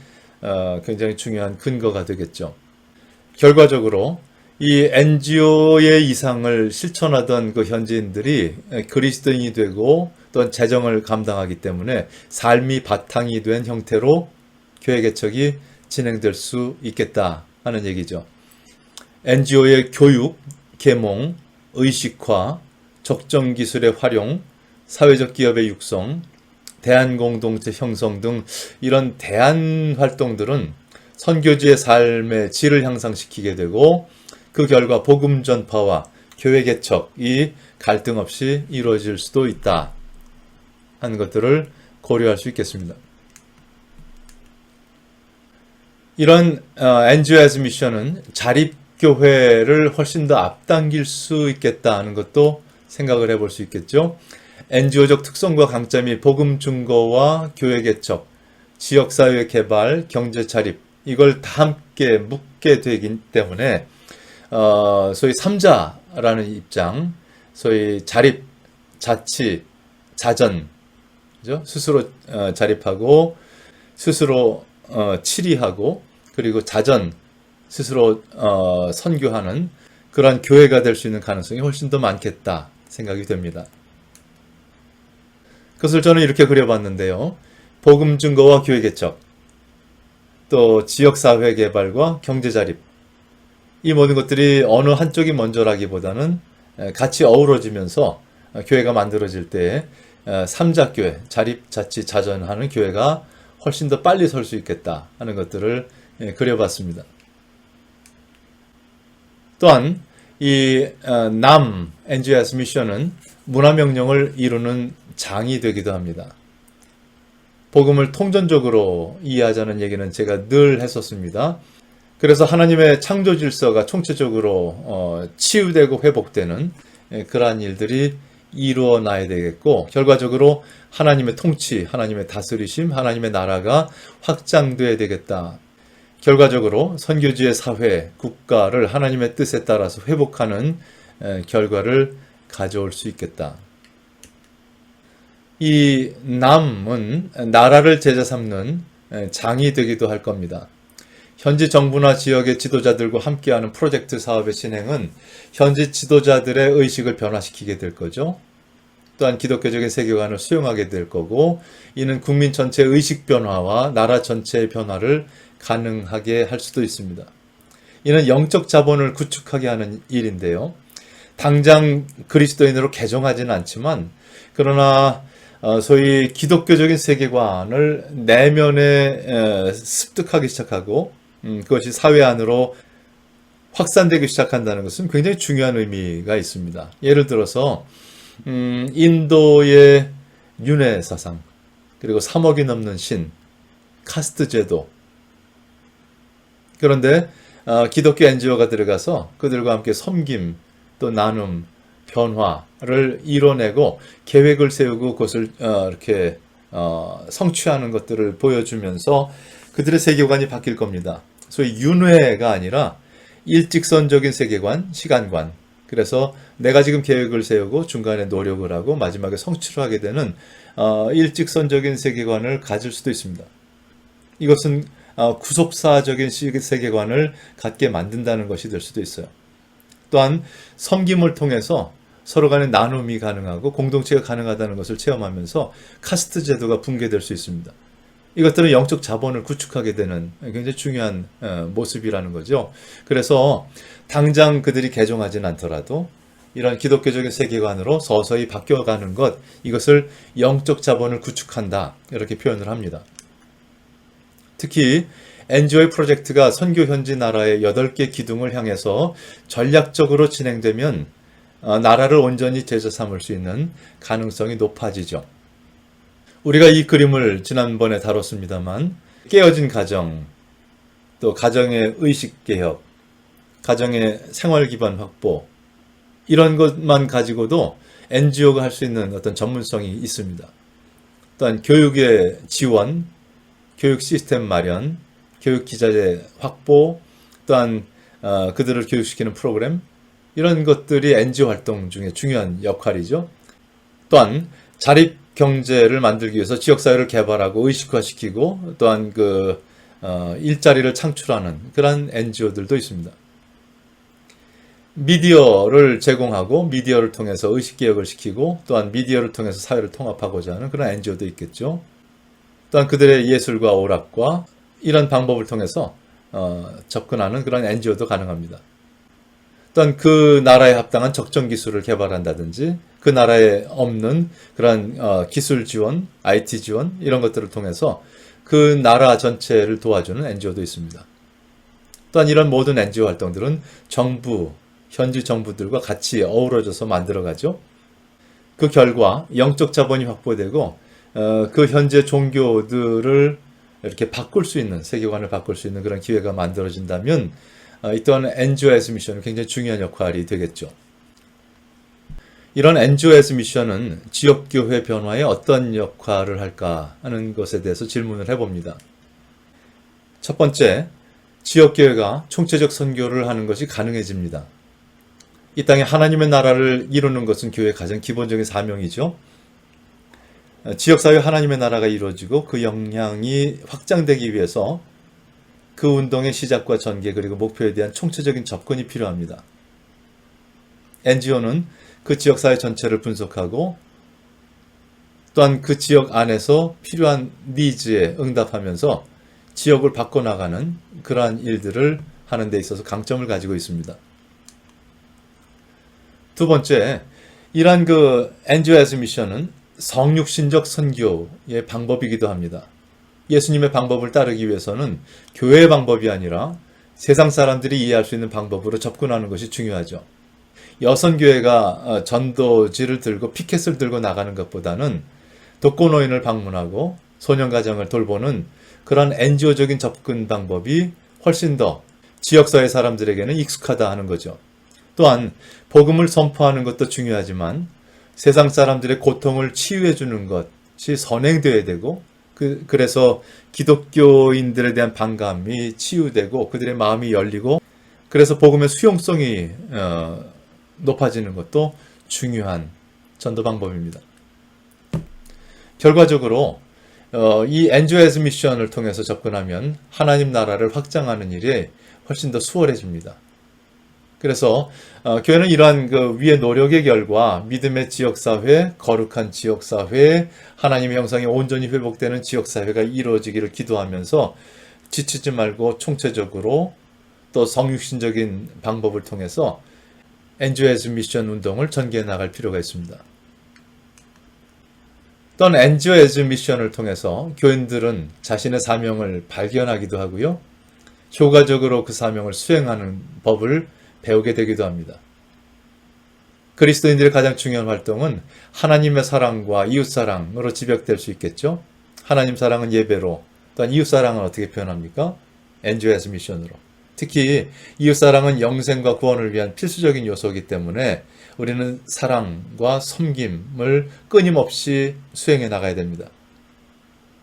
굉장히 중요한 근거가 되겠죠. 결과적으로 이 NGO의 이상을 실천하던 그 현지인들이 그리스도인이 되고 또한 재정을 감당하기 때문에 삶이 바탕이 된 형태로 교회 개척이 진행될 수 있겠다 하는 얘기죠. NGO의 교육, 계몽, 의식화, 적정 기술의 활용, 사회적 기업의 육성, 대안공동체 형성 등 이런 대안 활동들은 선교지의 삶의 질을 향상시키게 되고 그 결과 복음 전파와 교회 개척이 갈등 없이 이루어질 수도 있다 하는 것들을 고려할 수 있겠습니다. 이런 NGOS 미션은 자립교회를 훨씬 더 앞당길 수 있겠다 하는 것도 생각을 해볼 수 있겠죠. NGO적 특성과 강점이 복음 증거와 교회 개척, 지역사회 개발, 경제 자립 이걸 다 함께 묶게 되기 때문에 소위 3자라는 입장, 소위 자립, 자치, 자전, 그죠? 스스로 자립하고 스스로 치리하고 그리고 자전, 스스로 선교하는 그러한 교회가 될 수 있는 가능성이 훨씬 더 많겠다 생각이 됩니다. 그것을 저는 이렇게 그려봤는데요. 복음 증거와 교회 개척, 또 지역사회 개발과 경제 자립, 이 모든 것들이 어느 한쪽이 먼저라기보다는 같이 어우러지면서 교회가 만들어질 때 삼자교회, 자립, 자치, 자전하는 교회가 훨씬 더 빨리 설 수 있겠다 하는 것들을 그려봤습니다. 또한 이 남 NGS 미션은 문화명령을 이루는 장이 되기도 합니다. 복음을 통전적으로 이해하자는 얘기는 제가 늘 했었습니다. 그래서 하나님의 창조 질서가 총체적으로 치유되고 회복되는 그러한 일들이 이루어나야 되겠고, 결과적으로 하나님의 통치, 하나님의 다스리심, 하나님의 나라가 확장돼야 되겠다. 결과적으로 선교지의 사회, 국가를 하나님의 뜻에 따라서 회복하는 결과를 가져올 수 있겠다. 이 남은 나라를 제자 삼는 장이 되기도 할 겁니다. 현지 정부나 지역의 지도자들과 함께하는 프로젝트 사업의 진행은 현지 지도자들의 의식을 변화시키게 될 거죠. 또한 기독교적인 세계관을 수용하게 될 거고, 이는 국민 전체의 의식 변화와 나라 전체의 변화를 가능하게 할 수도 있습니다. 이는 영적 자본을 구축하게 하는 일인데요. 당장 그리스도인으로 개종하지는 않지만, 그러나 소위 기독교적인 세계관을 내면에 습득하기 시작하고 그것이 사회 안으로 확산되기 시작한다는 것은 굉장히 중요한 의미가 있습니다. 예를 들어서 인도의 윤회 사상, 그리고 3억이 넘는 신, 카스트 제도. 그런데 기독교 NGO가 들어가서 그들과 함께 섬김, 또 나눔, 변화를 이뤄내고 계획을 세우고 그것을 이렇게 성취하는 것들을 보여주면서 그들의 세계관이 바뀔 겁니다. 소위 윤회가 아니라 일직선적인 세계관, 시간관. 그래서 내가 지금 계획을 세우고 중간에 노력을 하고 마지막에 성취를 하게 되는 일직선적인 세계관을 가질 수도 있습니다. 이것은 구속사적인 세계관을 갖게 만든다는 것이 될 수도 있어요. 또한 섬김을 통해서 서로 간의 나눔이 가능하고 공동체가 가능하다는 것을 체험하면서 카스트 제도가 붕괴될 수 있습니다. 이것들은 영적 자본을 구축하게 되는 굉장히 중요한 모습이라는 거죠. 그래서 당장 그들이 개종하지는 않더라도 이런 기독교적인 세계관으로 서서히 바뀌어가는 것, 이것을 영적 자본을 구축한다, 이렇게 표현을 합니다. 특히 NGO의 프로젝트가 선교 현지 나라의 8개 기둥을 향해서 전략적으로 진행되면 나라를 온전히 제자 삼을 수 있는 가능성이 높아지죠. 우리가 이 그림을 지난번에 다뤘습니다만, 깨어진 가정, 또 가정의 의식 개혁, 가정의 생활 기반 확보, 이런 것만 가지고도 NGO가 할 수 있는 어떤 전문성이 있습니다. 또한 교육의 지원, 교육 시스템 마련, 교육 기자재 확보, 또한 그들을 교육시키는 프로그램, 이런 것들이 NGO 활동 중에 중요한 역할이죠. 또한 자립 경제를 만들기 위해서 지역사회를 개발하고 의식화시키고, 또한 일자리를 창출하는 그런 NGO들도 있습니다. 미디어를 제공하고 미디어를 통해서 의식개혁을 시키고, 또한 미디어를 통해서 사회를 통합하고자 하는 그런 NGO도 있겠죠. 또한 그들의 예술과 오락과 이런 방법을 통해서 접근하는 그런 NGO도 가능합니다. 또한 그 나라에 합당한 적정 기술을 개발한다든지, 그 나라에 없는 그런 기술 지원, IT 지원, 이런 것들을 통해서 그 나라 전체를 도와주는 NGO도 있습니다. 또한 이런 모든 NGO 활동들은 정부, 현지 정부들과 같이 어우러져서 만들어가죠. 그 결과 영적 자본이 확보되고 그 현재 종교들을 이렇게 바꿀 수 있는, 세계관을 바꿀 수 있는 그런 기회가 만들어진다면 이 또한 NGOS 미션은 굉장히 중요한 역할이 되겠죠. 이런 NGO as 미션은 지역교회 변화에 어떤 역할을 할까 하는 것에 대해서 질문을 해봅니다. 첫 번째, 지역교회가 총체적 선교를 하는 것이 가능해집니다. 이 땅에 하나님의 나라를 이루는 것은 교회의 가장 기본적인 사명이죠. 지역사회 하나님의 나라가 이루어지고 그 영향이 확장되기 위해서 그 운동의 시작과 전개 그리고 목표에 대한 총체적인 접근이 필요합니다. NGO는 그 지역사회 전체를 분석하고 또한 그 지역 안에서 필요한 니즈에 응답하면서 지역을 바꿔나가는 그러한 일들을 하는 데 있어서 강점을 가지고 있습니다. 두 번째, 이러한 NGO as 미션은 성육신적 선교의 방법이기도 합니다. 예수님의 방법을 따르기 위해서는 교회의 방법이 아니라 세상 사람들이 이해할 수 있는 방법으로 접근하는 것이 중요하죠. 여선교회가 전도지를 들고 피켓을 들고 나가는 것보다는 독거노인을 방문하고 소년가정을 돌보는 그런 NGO적인 접근 방법이 훨씬 더 지역사회 사람들에게는 익숙하다 하는 거죠. 또한 복음을 선포하는 것도 중요하지만 세상 사람들의 고통을 치유해 주는 것이 선행되어야 되고 그래서 기독교인들에 대한 반감이 치유되고 그들의 마음이 열리고 그래서 복음의 수용성이 높아지는 것도 중요한 전도 방법입니다. 결과적으로 이 NGO as 미션을 통해서 접근하면 하나님 나라를 확장하는 일이 훨씬 더 수월해집니다. 그래서 교회는 이러한 위의 노력의 결과 믿음의 지역사회, 거룩한 지역사회, 하나님의 형상이 온전히 회복되는 지역사회가 이루어지기를 기도하면서 지치지 말고 총체적으로 또 성육신적인 방법을 통해서 NGO as 미션 운동을 전개해 나갈 필요가 있습니다. 또한 NGO as 미션을 통해서 교인들은 자신의 사명을 발견하기도 하고요. 효과적으로 그 사명을 수행하는 법을 배우게 되기도 합니다. 그리스도인들의 가장 중요한 활동은 하나님의 사랑과 이웃사랑으로 집약될 수 있겠죠. 하나님 사랑은 예배로, 또한 이웃사랑은 어떻게 표현합니까? NGO as 미션으로. 특히 이웃사랑은 영생과 구원을 위한 필수적인 요소이기 때문에 우리는 사랑과 섬김을 끊임없이 수행해 나가야 됩니다.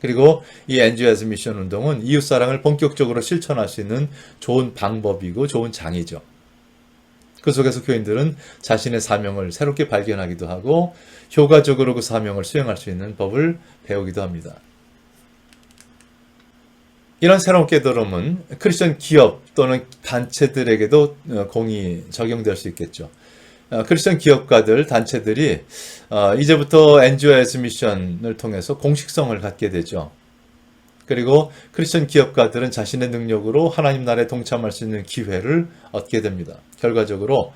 그리고 이 NGO as 미션 운동은 이웃사랑을 본격적으로 실천할 수 있는 좋은 방법이고 좋은 장이죠. 그 속에서 교인들은 자신의 사명을 새롭게 발견하기도 하고 효과적으로 그 사명을 수행할 수 있는 법을 배우기도 합니다. 이런 새로운 깨달음은 크리스천 기업 또는 단체들에게도 공히 적용될 수 있겠죠. 크리스천 기업가들, 단체들이 이제부터 NGO as 미션을 통해서 공식성을 갖게 되죠. 그리고 크리스천 기업가들은 자신의 능력으로 하나님 나라에 동참할 수 있는 기회를 얻게 됩니다. 결과적으로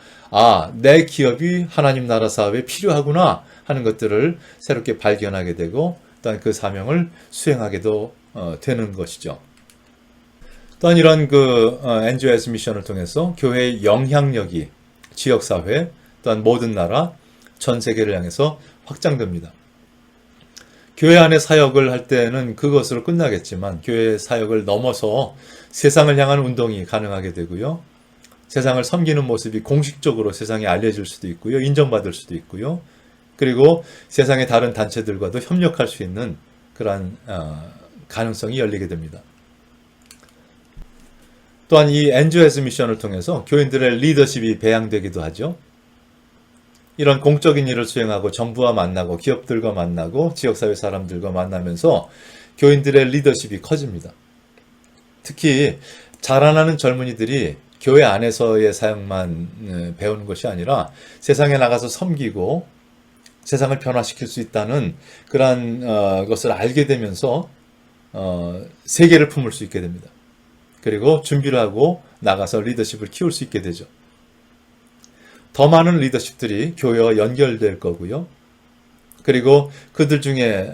내 기업이 하나님 나라 사업에 필요하구나 하는 것들을 새롭게 발견하게 되고 또한 그 사명을 수행하게도 되는 것이죠. 또한 이런 NGO as 미션을 통해서 교회의 영향력이 지역사회 또한 모든 나라 전 세계를 향해서 확장됩니다. 교회 안에 사역을 할 때는 그것으로 끝나겠지만 교회 사역을 넘어서 세상을 향한 운동이 가능하게 되고요. 세상을 섬기는 모습이 공식적으로 세상에 알려질 수도 있고요. 인정받을 수도 있고요. 그리고 세상의 다른 단체들과도 협력할 수 있는 그러한 가능성이 열리게 됩니다. 또한 이 NGO as 미션을 통해서 교인들의 리더십이 배양되기도 하죠. 이런 공적인 일을 수행하고 정부와 만나고 기업들과 만나고 지역사회 사람들과 만나면서 교인들의 리더십이 커집니다. 특히 자라나는 젊은이들이 교회 안에서의 사역만 배우는 것이 아니라 세상에 나가서 섬기고 세상을 변화시킬 수 있다는 그러한 것을 알게 되면서 세계를 품을 수 있게 됩니다. 그리고 준비를 하고 나가서 리더십을 키울 수 있게 되죠. 더 많은 리더십들이 교회와 연결될 거고요. 그리고 그들 중에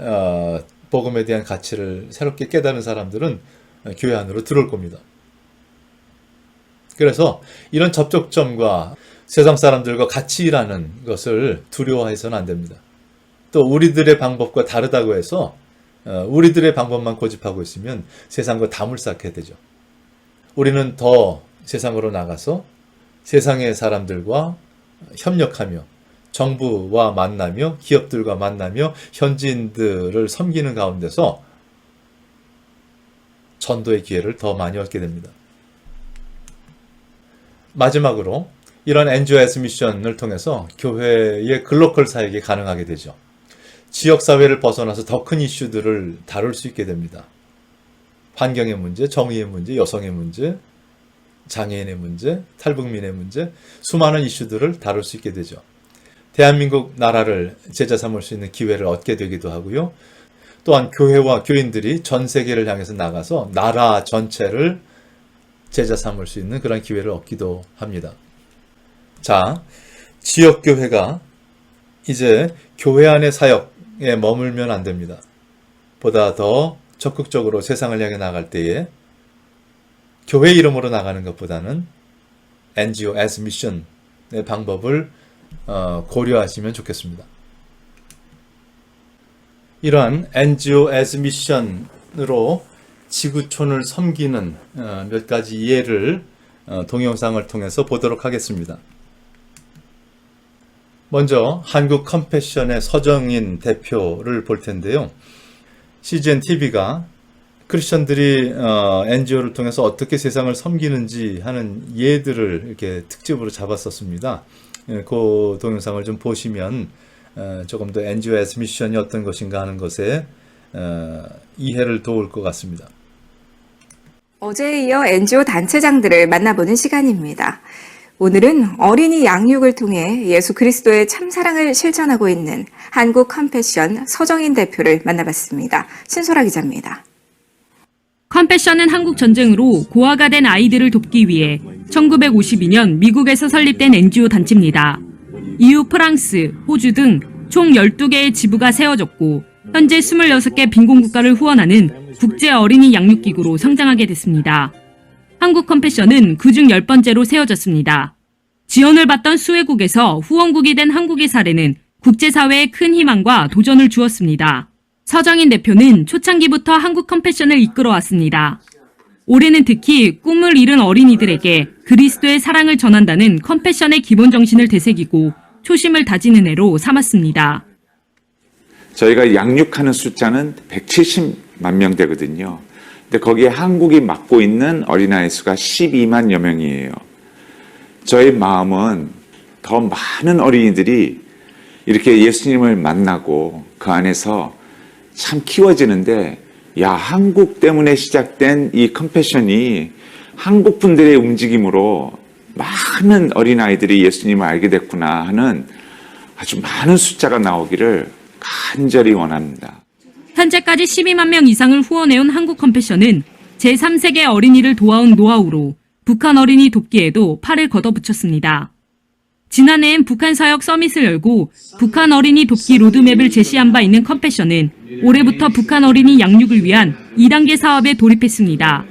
복음에 대한 가치를 새롭게 깨달은 사람들은 교회 안으로 들어올 겁니다. 그래서 이런 접촉점과 세상 사람들과 같이 일하는 것을 두려워해서는 안 됩니다. 또 우리들의 방법과 다르다고 해서 우리들의 방법만 고집하고 있으면 세상과 담을 쌓게 되죠. 우리는 더 세상으로 나가서 세상의 사람들과 협력하며 정부와 만나며 기업들과 만나며 현지인들을 섬기는 가운데서 전도의 기회를 더 많이 얻게 됩니다. 마지막으로 이런 NGOS 미션을 통해서 교회의 글로컬 사역이 가능하게 되죠. 지역사회를 벗어나서 더 큰 이슈들을 다룰 수 있게 됩니다. 환경의 문제, 정의의 문제, 여성의 문제, 장애인의 문제, 탈북민의 문제, 수많은 이슈들을 다룰 수 있게 되죠. 대한민국 나라를 제자 삼을 수 있는 기회를 얻게 되기도 하고요. 또한 교회와 교인들이 전 세계를 향해서 나가서 나라 전체를 제자 삼을 수 있는 그런 기회를 얻기도 합니다. 자, 지역교회가 이제 교회 안의 사역에 머물면 안 됩니다. 보다 더 적극적으로 세상을 향해 나갈 때에 교회 이름으로 나가는 것보다는 NGO as mission의 방법을 고려하시면 좋겠습니다. 이러한 NGO as mission으로 지구촌을 섬기는 몇 가지 예를 동영상을 통해서 보도록 하겠습니다. 먼저 한국 컴패션의 서정인 대표를 볼 텐데요. CGN TV가 크리스천들이 NGO를 통해서 어떻게 세상을 섬기는지 하는 예들을 이렇게 특집으로 잡았었습니다. 그 동영상을 좀 보시면 조금 더 NGO as 미션이 어떤 것인가 하는 것에 이해를 도울 것 같습니다. 어제에 이어 NGO 단체장들을 만나보는 시간입니다. 오늘은 어린이 양육을 통해 예수 그리스도의 참사랑을 실천하고 있는 한국 컴패션 서정인 대표를 만나봤습니다. 신소라 기자입니다. 컴패션은 한국 전쟁으로 고아가 된 아이들을 돕기 위해 1952년 미국에서 설립된 NGO 단체입니다. 이후 프랑스, 호주 등 총 12개의 지부가 세워졌고 현재 26개 빈곤국가를 후원하는 국제 어린이 양육기구로 성장하게 됐습니다. 한국 컴패션은 그중 10번째로 세워졌습니다. 지원을 받던 수혜국에서 후원국이 된 한국의 사례는 국제사회에 큰 희망과 도전을 주었습니다. 서정인 대표는 초창기부터 한국 컴패션을 이끌어왔습니다. 올해는 특히 꿈을 잃은 어린이들에게 그리스도의 사랑을 전한다는 컴패션의 기본 정신을 되새기고 초심을 다지는 해로 삼았습니다. 저희가 양육하는 숫자는 170만 명대거든요. 근데 거기에 한국이 맡고 있는 어린아이 수가 12만여 명이에요. 저희 마음은 더 많은 어린이들이 이렇게 예수님을 만나고 그 안에서 참 키워지는데, 야, 한국 때문에 시작된 이 컴패션이 한국 분들의 움직임으로 많은 어린아이들이 예수님을 알게 됐구나 하는 아주 많은 숫자가 나오기를 간절히 원합니다. 현재까지 12만 명 이상을 후원해온 한국 컴패션은 제3세계 어린이를 도와온 노하우로 북한 어린이 돕기에도 팔을 걷어붙였습니다. 지난해엔 북한 사역 서밋을 열고 북한 어린이 돕기 로드맵을 제시한 바 있는 컴패션은 올해부터 북한 어린이 양육을 위한 2단계 사업에 돌입했습니다.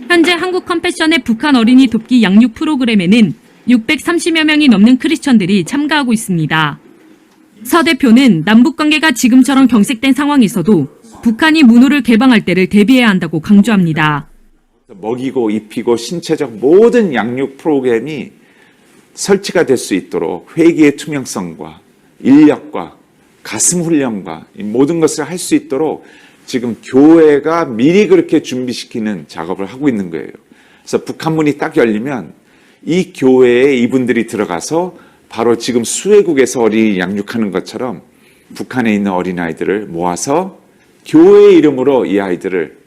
현재 한국 컴패션의 북한 어린이 돕기 양육 프로그램에는 630여 명이 넘는 크리스천들이 참가하고 있습니다. 서 대표는 남북관계가 지금처럼 경색된 상황에서도 북한이 문호를 개방할 때를 대비해야 한다고 강조합니다. 먹이고 입히고 신체적 모든 양육 프로그램이 설치가 될 수 있도록 회계의 투명성과 인력과 가슴 훈련과 이 모든 것을 할 수 있도록 지금 교회가 미리 그렇게 준비시키는 작업을 하고 있는 거예요. 그래서 북한문이 딱 열리면 이 교회에 이분들이 들어가서 바로 지금 수혜국에서 어린이 양육하는 것처럼 북한에 있는 어린아이들을 모아서 교회의 이름으로 이 아이들을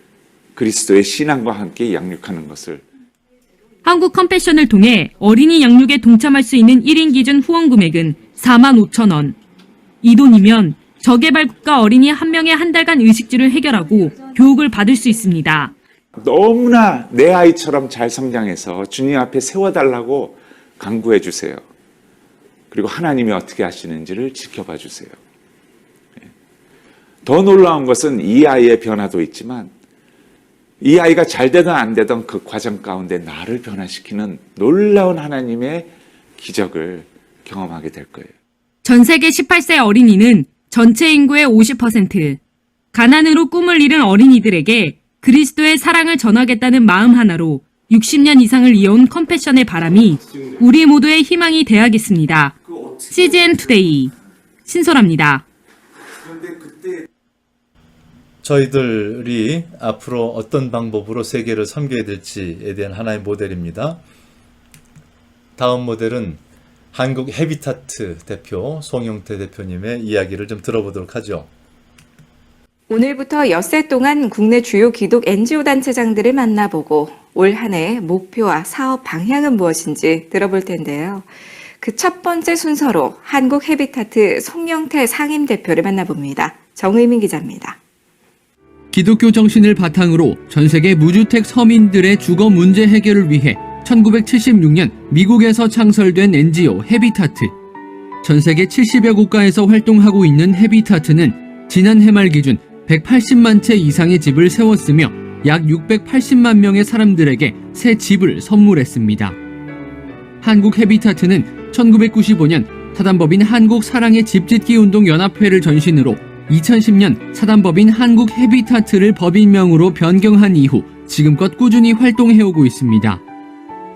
그리스도의 신앙과 함께 양육하는 것을. 한국 컴패션을 통해 어린이 양육에 동참할 수 있는 1인 기준 후원 금액은 45,000원. 이 돈이면 저개발국가 어린이 한 명의 한 달간 의식주를 해결하고 교육을 받을 수 있습니다. 너무나 내 아이처럼 잘 성장해서 주님 앞에 세워달라고 간구해 주세요. 그리고 하나님이 어떻게 하시는지를 지켜봐 주세요. 더 놀라운 것은 이 아이의 변화도 있지만 이 아이가 잘 되든 안 되든 그 과정 가운데 나를 변화시키는 놀라운 하나님의 기적을 경험하게 될 거예요. 전 세계 18세 어린이는 전체 인구의 50%, 가난으로 꿈을 잃은 어린이들에게 그리스도의 사랑을 전하겠다는 마음 하나로 60년 이상을 이어온 컴패션의 바람이 우리 모두의 희망이 되어야겠습니다. CGN 투데이 신설합니다. 저희들이 앞으로 어떤 방법으로 세계를 섬겨야 될지에 대한 하나의 모델입니다. 다음 모델은 한국 헤비타트 대표 송영태 대표님의 이야기를 좀 들어보도록 하죠. 오늘부터 엿새 동안 국내 주요 기독 NGO 단체장들을 만나보고 올 한 해 목표와 사업 방향은 무엇인지 들어볼 텐데요. 그 첫 번째 순서로 한국 헤비타트 송영태 상임대표를 만나봅니다. 정의민 기자입니다. 기독교 정신을 바탕으로 전 세계 무주택 서민들의 주거 문제 해결을 위해 1976년 미국에서 창설된 NGO 헤비타트. 전 세계 70여 국가에서 활동하고 있는 헤비타트는 지난해 말 기준 180만 채 이상의 집을 세웠으며 약 680만 명의 사람들에게 새 집을 선물했습니다. 한국 헤비타트는 1995년 사단법인 한국 사랑의 집짓기 운동 연합회를 전신으로 2010년 사단법인 한국 헤비타트를 법인명으로 변경한 이후 지금껏 꾸준히 활동해오고 있습니다.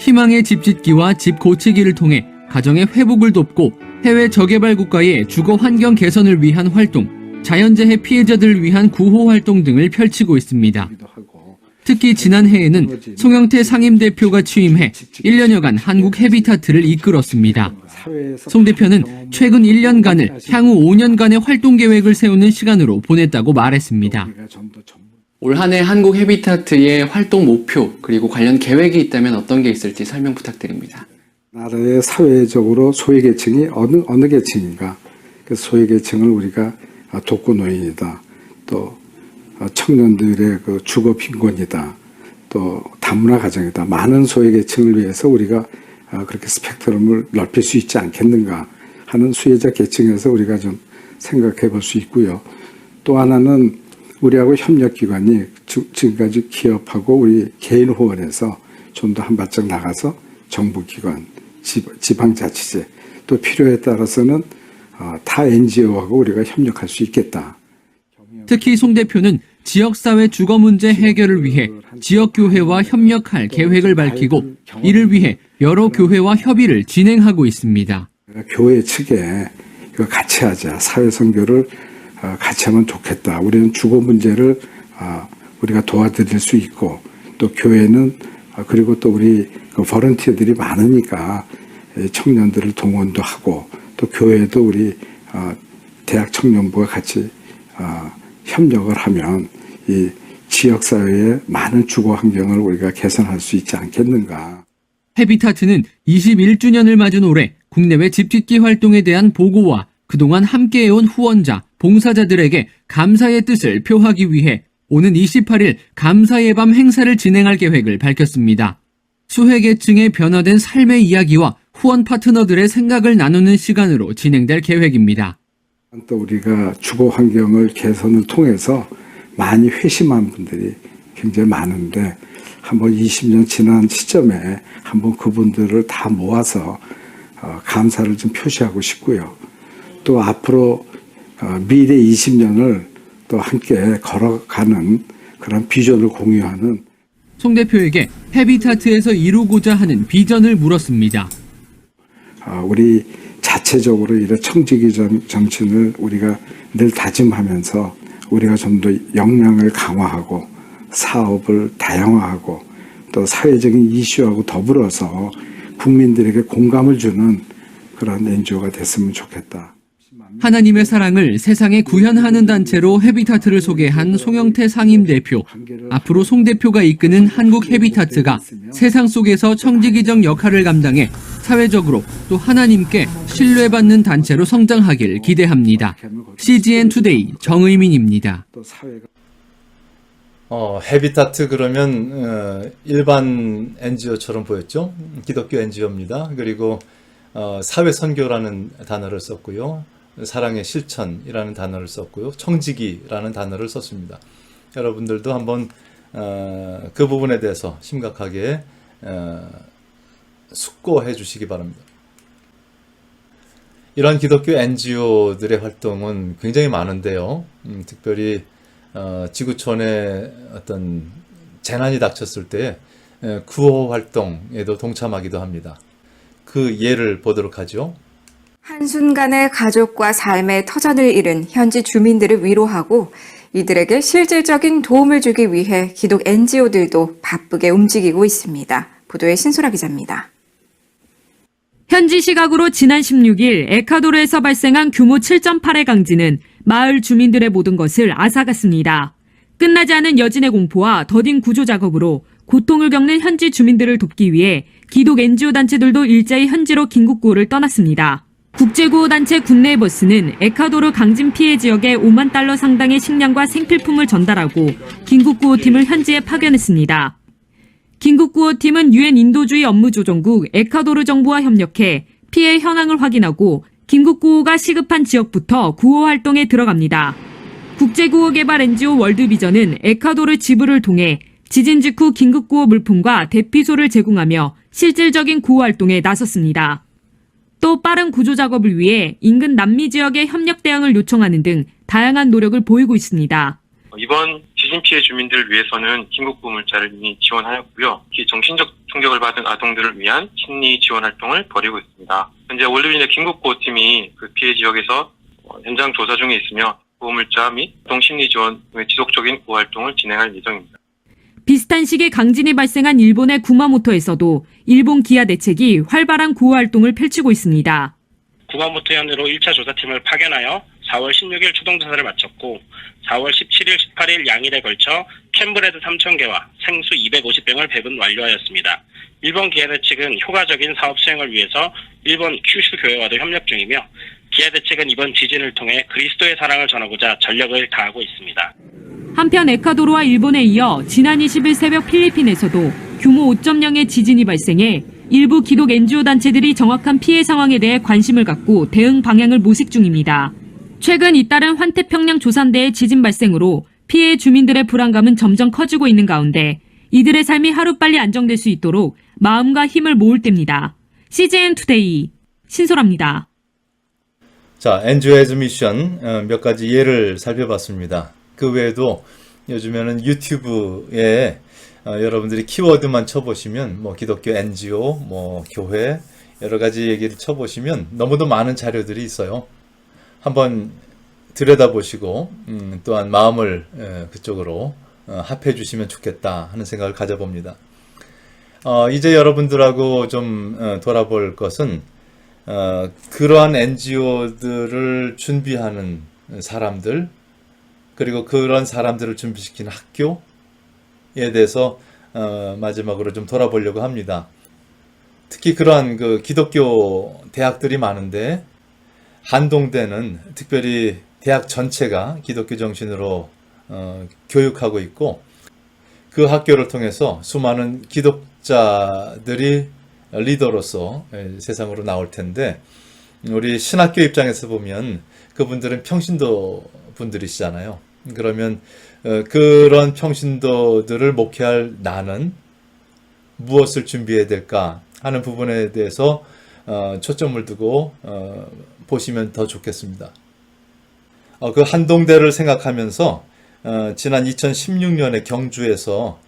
희망의 집짓기와 집 고치기를 통해 가정의 회복을 돕고 해외 저개발 국가의 주거 환경 개선을 위한 활동, 자연재해 피해자들을 위한 구호 활동 등을 펼치고 있습니다. 특히 지난해에는 송영태 상임대표가 취임해 1년여간 한국 헤비타트를 이끌었습니다. 송 대표는 최근 1년간을 향후 5년간의 활동 계획을 세우는 시간으로 보냈다고 말했습니다. 올 한 해 한국 헤비타트의 활동 목표 그리고 관련 계획이 있다면 어떤 게 있을지 설명 부탁드립니다. 나라의 사회적으로 소외계층이 어느 계층인가? 그 소외계층을 우리가 독거노인이다. 또 청년들의 그 주거 빈곤이다. 또 다문화 가정이다. 많은 소외계층을 위해서 우리가 그렇게 스펙트럼을 넓힐 수 있지 않겠는가 하는 수혜자 계층에서 우리가 좀 생각해 볼 수 있고요. 또 하나는 우리하고 협력기관이 지금까지 기업하고 우리 개인 후원에서 좀 더 한 발짝 나가서 정부기관, 지방자치제 또 필요에 따라서는 타 NGO하고 우리가 협력할 수 있겠다. 특히 송 대표는 지역사회 주거 문제 해결을 위해 지역교회와 협력할 계획을 밝히고 이를 위해 여러 교회와 협의를 진행하고 있습니다. 교회 측에 이거 같이 하자. 사회선교를 같이 하면 좋겠다. 우리는 주거 문제를 우리가 도와드릴 수 있고 또 교회는 그리고 또 우리 버런티어들이 많으니까 청년들을 동원도 하고 또 교회도 우리 대학 청년부가 같이 협력을 하면 이 지역사회의 많은 주거 환경을 우리가 개선할 수 있지 않겠는가. 헤비타트는 21주년을 맞은 올해 국내외 집짓기 활동에 대한 보고와 그동안 함께해온 후원자, 봉사자들에게 감사의 뜻을 표하기 위해 오는 28일 감사의 밤 행사를 진행할 계획을 밝혔습니다. 수혜계층의 변화된 삶의 이야기와 후원 파트너들의 생각을 나누는 시간으로 진행될 계획입니다. 또 우리가 주거 환경을 개선을 통해서 많이 회심한 분들이 굉장히 많은데 한번 20년 지난 시점에 한번 그분들을 다 모아서 감사를 좀 표시하고 싶고요. 또 앞으로 미래 20년을 또 함께 걸어가는 그런 비전을 공유하는 송 대표에게 헤비타트에서 이루고자 하는 비전을 물었습니다. 우리 자체적으로 이런 청지기 정신을 우리가 늘 다짐하면서 우리가 좀 더 역량을 강화하고 사업을 다양화하고 또 사회적인 이슈하고 더불어서 국민들에게 공감을 주는 그런 NGO가 됐으면 좋겠다. 하나님의 사랑을 세상에 구현하는 단체로 헤비타트를 소개한 송영태 상임대표. 앞으로 송 대표가 이끄는 한국 헤비타트가 세상 속에서 청지기적 역할을 감당해 사회적으로 또 하나님께 신뢰받는 단체로 성장하길 기대합니다. CGN 투데이 정의민입니다. 헤비타트 그러면 일반 NGO처럼 보였죠. 기독교 NGO입니다. 그리고 사회선교라는 단어를 썼고요. 사랑의 실천이라는 단어를 썼고요. 청지기라는 단어를 썼습니다. 여러분들도 한번 그 부분에 대해서 심각하게 숙고해 주시기 바랍니다. 이러한 기독교 NGO들의 활동은 굉장히 많은데요. 특별히 지구촌에 어떤 재난이 닥쳤을 때 구호 활동에도 동참하기도 합니다. 그 예를 보도록 하죠. 한순간에 가족과 삶의 터전을 잃은 현지 주민들을 위로하고 이들에게 실질적인 도움을 주기 위해 기독 NGO들도 바쁘게 움직이고 있습니다. 보도에 신소라 기자입니다. 현지 시각으로 지난 16일 에콰도르에서 발생한 규모 7.8의 강진은 마을 주민들의 모든 것을 앗아갔습니다. 끝나지 않은 여진의 공포와 더딘 구조 작업으로 고통을 겪는 현지 주민들을 돕기 위해 기독 NGO 단체들도 일제히 현지로 긴급 구호를 떠났습니다. 국제구호단체 굿네이 버스는 에콰도르 강진 피해 지역에 5만 달러 상당의 식량과 생필품을 전달하고 긴급구호팀을 현지에 파견했습니다. 긴급구호팀은 유엔 인도주의 업무조정국 에콰도르 정부와 협력해 피해 현황을 확인하고 긴급구호가 시급한 지역부터 구호 활동에 들어갑니다. 국제구호개발 NGO 월드비전은 에콰도르 지부를 통해 지진 직후 긴급구호 물품과 대피소를 제공하며 실질적인 구호 활동에 나섰습니다. 또 빠른 구조 작업을 위해 인근 남미 지역의 협력 대응을 요청하는 등 다양한 노력을 보이고 있습니다. 이번 지진 피해 주민들을 위해서는 긴급구호 물자를 이미 지원하였고요. 특히 정신적 충격을 받은 아동들을 위한 심리 지원 활동을 벌이고 있습니다. 현재 월드비전의 긴급구호팀이 그 피해 지역에서 현장 조사 중에 있으며 구호 물자 및 아동 심리 지원 등의 지속적인 구호 활동을 진행할 예정입니다. 비슷한 시기에 강진이 발생한 일본의 구마모토에서도 일본 기아 대책이 활발한 구호 활동을 펼치고 있습니다. 구마모토 현으로 1차 조사팀을 파견하여 4월 16일 추동조사를 마쳤고 4월 17일, 18일 양일에 걸쳐 캔브레드 3,000개와 생수 250병을 배분 완료하였습니다. 일본 기아 대책은 효과적인 사업 수행을 위해서 일본 큐슈 교회와도 협력 중이며 기아 대책은 이번 지진을 통해 그리스도의 사랑을 전하고자 전력을 다하고 있습니다. 한편 에콰도르와 일본에 이어 지난 20일 새벽 필리핀에서도 규모 5.0의 지진이 발생해 일부 기독 NGO 단체들이 정확한 피해 상황에 대해 관심을 갖고 대응 방향을 모색 중입니다. 최근 잇따른 환태평양 조산대의 지진 발생으로 피해 주민들의 불안감은 점점 커지고 있는 가운데 이들의 삶이 하루빨리 안정될 수 있도록 마음과 힘을 모을 때입니다. CGN 투데이 신소라입니다. 자, NGO as Mission 몇 가지 예를 살펴봤습니다. 그 외에도 요즘에는 유튜브에 여러분들이 키워드만 쳐보시면 뭐 기독교 NGO, 뭐 교회 여러 가지 얘기를 쳐보시면 너무도 많은 자료들이 있어요. 한번 들여다보시고 또한 마음을 그쪽으로 합해 주시면 좋겠다 하는 생각을 가져봅니다. 이제 여러분들하고 좀 돌아볼 것은 그러한 NGO들을 준비하는 사람들 그리고 그런 사람들을 준비시키는 학교에 대해서 마지막으로 좀 돌아보려고 합니다. 특히 그러한 그 기독교 대학들이 많은데 한동대는 특별히 대학 전체가 기독교 정신으로 교육하고 있고 그 학교를 통해서 수많은 기독자들이 리더로서 세상으로 나올 텐데 우리 신학교 입장에서 보면 그분들은 평신도 분들이시잖아요. 그러면 그런 평신도들을 목회할 나는 무엇을 준비해야 될까 하는 부분에 대해서 초점을 두고 보시면 더 좋겠습니다. 그 한동대를 생각하면서 지난 2016년에 경주에서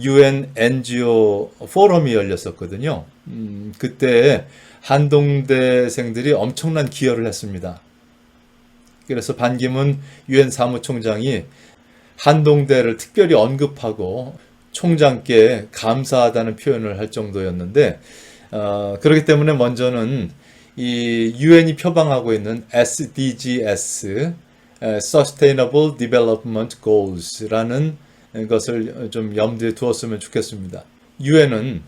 UN NGO 포럼이 열렸었거든요. 그때 한동대생들이 엄청난 기여를 했습니다. 그래서 반기문 UN 사무총장이 한동대를 특별히 언급하고 총장께 감사하다는 표현을 할 정도였는데 그렇기 때문에 먼저는 이 UN이 표방하고 있는 SDGs, Sustainable Development Goals라는 것을 좀 염두에 두었으면 좋겠습니다. UN은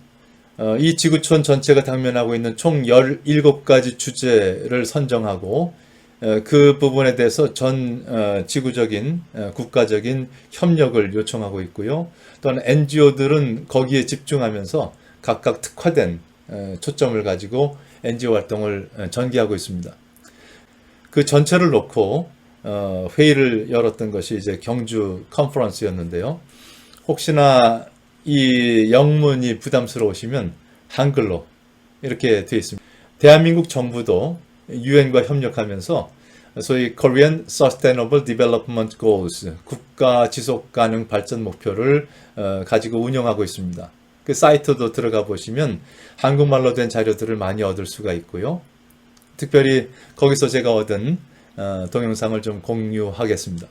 이 지구촌 전체가 당면하고 있는 총 17가지 주제를 선정하고 그 부분에 대해서 전 지구적인 국가적인 협력을 요청하고 있고요. 또한 NGO들은 거기에 집중하면서 각각 특화된 초점을 가지고 NGO 활동을 전개하고 있습니다. 그 전체를 놓고 회의를 열었던 것이 이제 경주 컨퍼런스였는데요. 혹시나 이 영문이 부담스러우시면 한글로 이렇게 되어 있습니다. 대한민국 정부도 UN과 협력하면서 소위 Korean Sustainable Development Goals, 국가 지속 가능 발전 목표를 가지고 운영하고 있습니다. 그 사이트도 들어가 보시면 한국말로 된 자료들을 많이 얻을 수가 있고요. 특별히 거기서 제가 얻은 동영상을 좀 공유하겠습니다.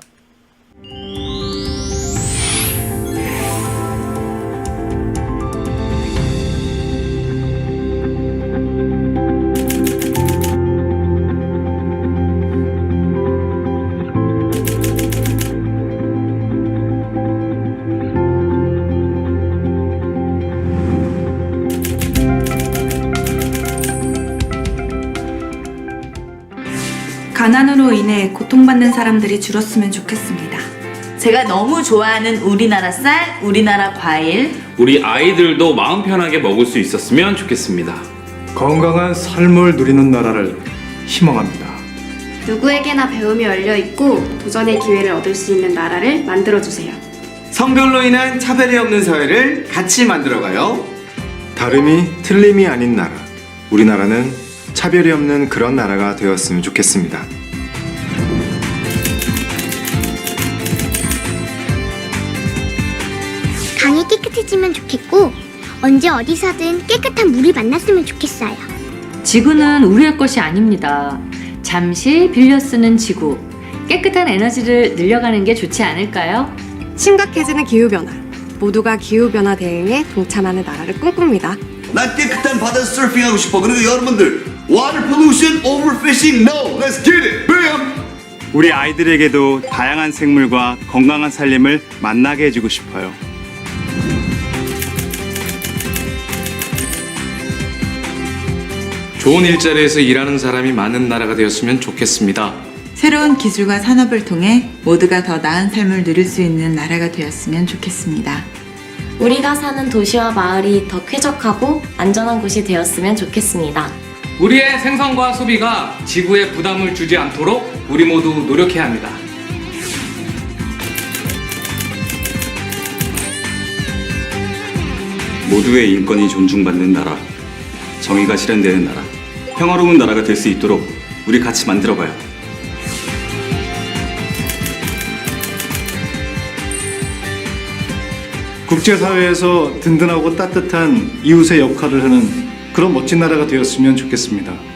가난으로 인해 고통받는 사람들이 줄었으면 좋겠습니다. 제가 너무 좋아하는 우리나라 쌀, 우리나라 과일, 우리 아이들도 마음 편하게 먹을 수 있었으면 좋겠습니다. 건강한 삶을 누리는 나라를 희망합니다. 누구에게나 배움이 열려있고 도전의 기회를 얻을 수 있는 나라를 만들어주세요. 성별로 인한 차별이 없는 사회를 같이 만들어가요. 다름이 틀림이 아닌 나라. 우리나라는 차별이 없는 그런 나라가 되었으면 좋겠습니다. 강이 깨끗해지면 좋겠고 언제 어디서든 깨끗한 물이 만났으면 좋겠어요. 지구는 우리의 것이 아닙니다. 잠시 빌려 쓰는 지구. 깨끗한 에너지를 늘려가는 게 좋지 않을까요? 심각해지는 기후변화. 모두가 기후변화 대응에 동참하는 나라를 꿈꿉니다. 난 깨끗한 바다에서 서핑하고 싶어. 그리고 여러분들, water pollution, overfishing, no, let's get it, bam! 우리 아이들에게도 다양한 생물과 건강한 살림을 만나게 해주고 싶어요. 좋은 일자리에서 일하는 사람이 많은 나라가 되었으면 좋겠습니다. 새로운 기술과 산업을 통해 모두가 더 나은 삶을 누릴 수 있는 나라가 되었으면 좋겠습니다. 우리가 사는 도시와 마을이 더 쾌적하고 안전한 곳이 되었으면 좋겠습니다. 우리의 생산과 소비가 지구에 부담을 주지 않도록 우리 모두 노력해야 합니다. 모두의 인권이 존중받는 나라, 정의가 실현되는 나라, 평화로운 나라가 될 수 있도록 우리 같이 만들어가요. 국제사회에서 든든하고 따뜻한 이웃의 역할을 하는 그런 멋진 나라가 되었으면 좋겠습니다.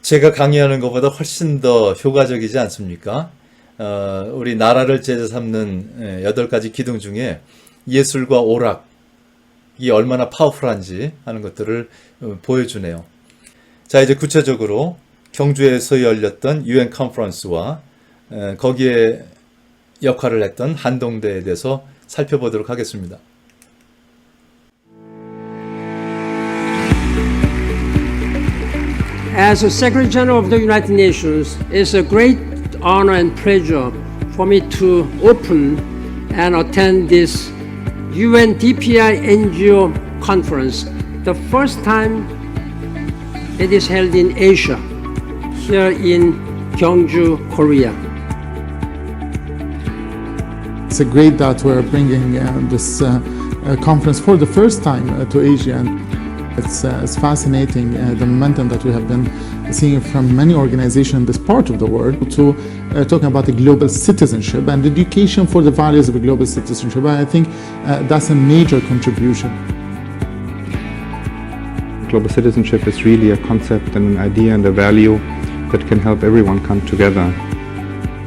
제가 강의하는 것보다 훨씬 더 효과적이지 않습니까? 우리 나라를 제재 삼는 8가지 기둥 중에 예술과 오락이 얼마나 파워풀한지 하는 것들을 보여주네요. 자, 이제 구체적으로 경주에서 열렸던 UN 컨퍼런스와 거기에 역할을 했던 한동대에 대해서 살펴보도록 하겠습니다. As a Secretary General of the United Nations, it's a great honor and pleasure for me to open and attend this UNDPI NGO conference, the first time it is held in Asia, here in Gyeongju, Korea. It's great that we're bringing this conference for the first time to Asia. It's fascinating the momentum that we have been seeing from many organizations in this part of the world to talking about the global citizenship and education for the values of global citizenship. And I think that's a major contribution. Global citizenship is really a concept and an idea and a value that can help everyone come together.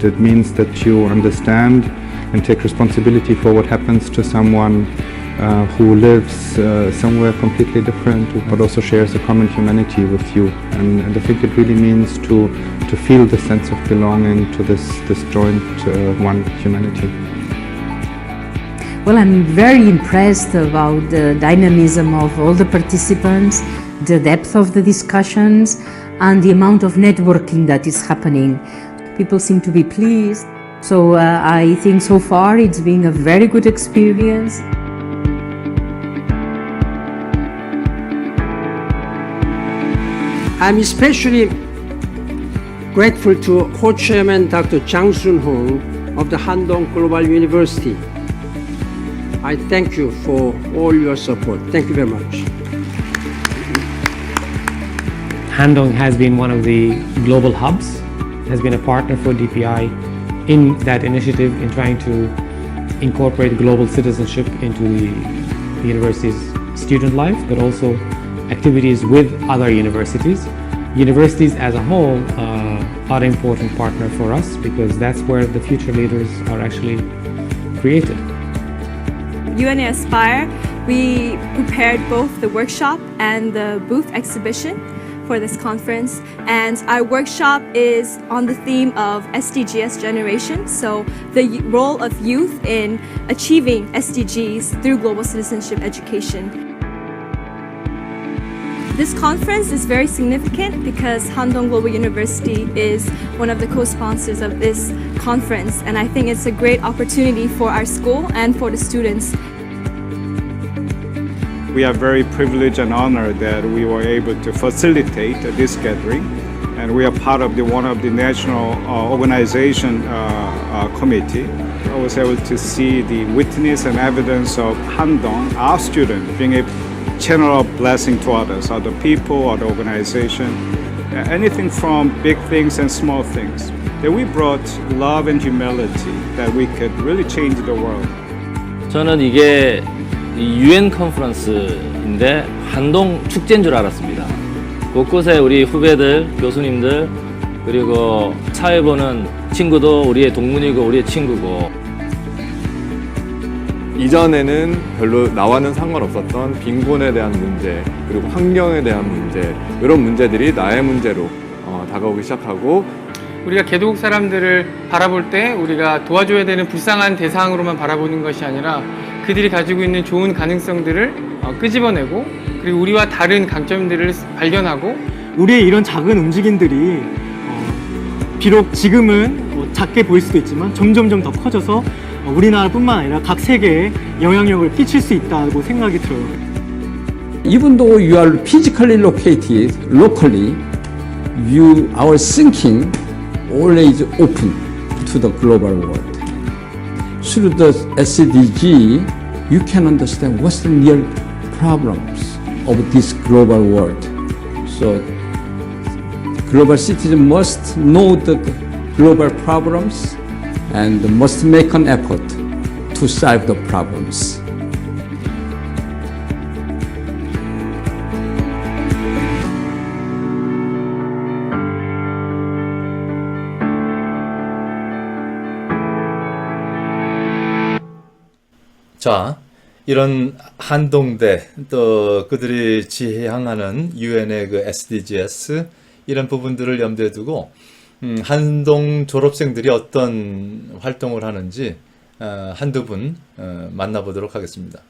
It means that you understand and take responsibility for what happens to someone who lives somewhere completely different, but also shares a common humanity with you. And I think it really means to feel the sense of belonging to this joint one humanity. Well, I'm very impressed about the dynamism of all the participants, the depth of the discussions, and the amount of networking that is happening. People seem to be pleased. So I think so far it's been a very good experience. I'm especially grateful to co-chairman Dr. Chang Soon-hong of the Handong Global University. I thank you for all your support. Thank you very much. Handong has been one of the global hubs, has been a partner for DPI in that initiative in trying to incorporate global citizenship into the university's student life, but also activities with other universities. Universities as a whole are an important partner for us because that's where the future leaders are actually created. UNA Aspire, we prepared both the workshop and the booth exhibition for this conference, and our workshop is on the theme of SDGs generation, so the role of youth in achieving SDGs through global citizenship education. This conference is very significant because Handong Global University is one of the co-sponsors of this conference, and I think it's a great opportunity for our school and for the students. We are very privileged and honored that we were able to facilitate this gathering, and we are part of one of the national organization committee. I was able to see the witness and evidence of Handong, our student, being a channel of blessing to others, other people, other organization, anything from big things and small things. That we brought love and humility that we could really change the world. 저는 이게 UN 컨퍼런스인데 한동 축제인 줄 알았습니다. 곳곳에 우리 후배들, 교수님들, 그리고 사회 보는 친구도 우리의 동문이고 우리의 친구고. 이전에는 별로 나와는 상관없었던 빈곤에 대한 문제, 그리고 환경에 대한 문제, 이런 문제들이 나의 문제로 다가오기 시작하고, 우리가 개도국 사람들을 바라볼 때 우리가 도와줘야 되는 불쌍한 대상으로만 바라보는 것이 아니라 그들이 가지고 있는 좋은 가능성들을 끄집어내고, 그리고 우리와 다른 강점들을 발견하고, 우리의 이런 작은 움직임들이 비록 지금은 작게 보일 수도 있지만 점점점 더 커져서 우리나라뿐만 아니라 각 세계에 영향력을 끼칠 수 있다고 생각이 들어요. Even though you are physically located locally, our thinking always open to the global world. Through the SDG, you can understand what's the real problems of this global world. So, global citizens must know the global problems and must make an effort to solve the problems. 자, 이런 한동대 또 그들이 지향하는 UN의 그 SDGs 이런 부분들을 염두에 두고 한동 졸업생들이 어떤 활동을 하는지 한두 분 만나보도록 하겠습니다.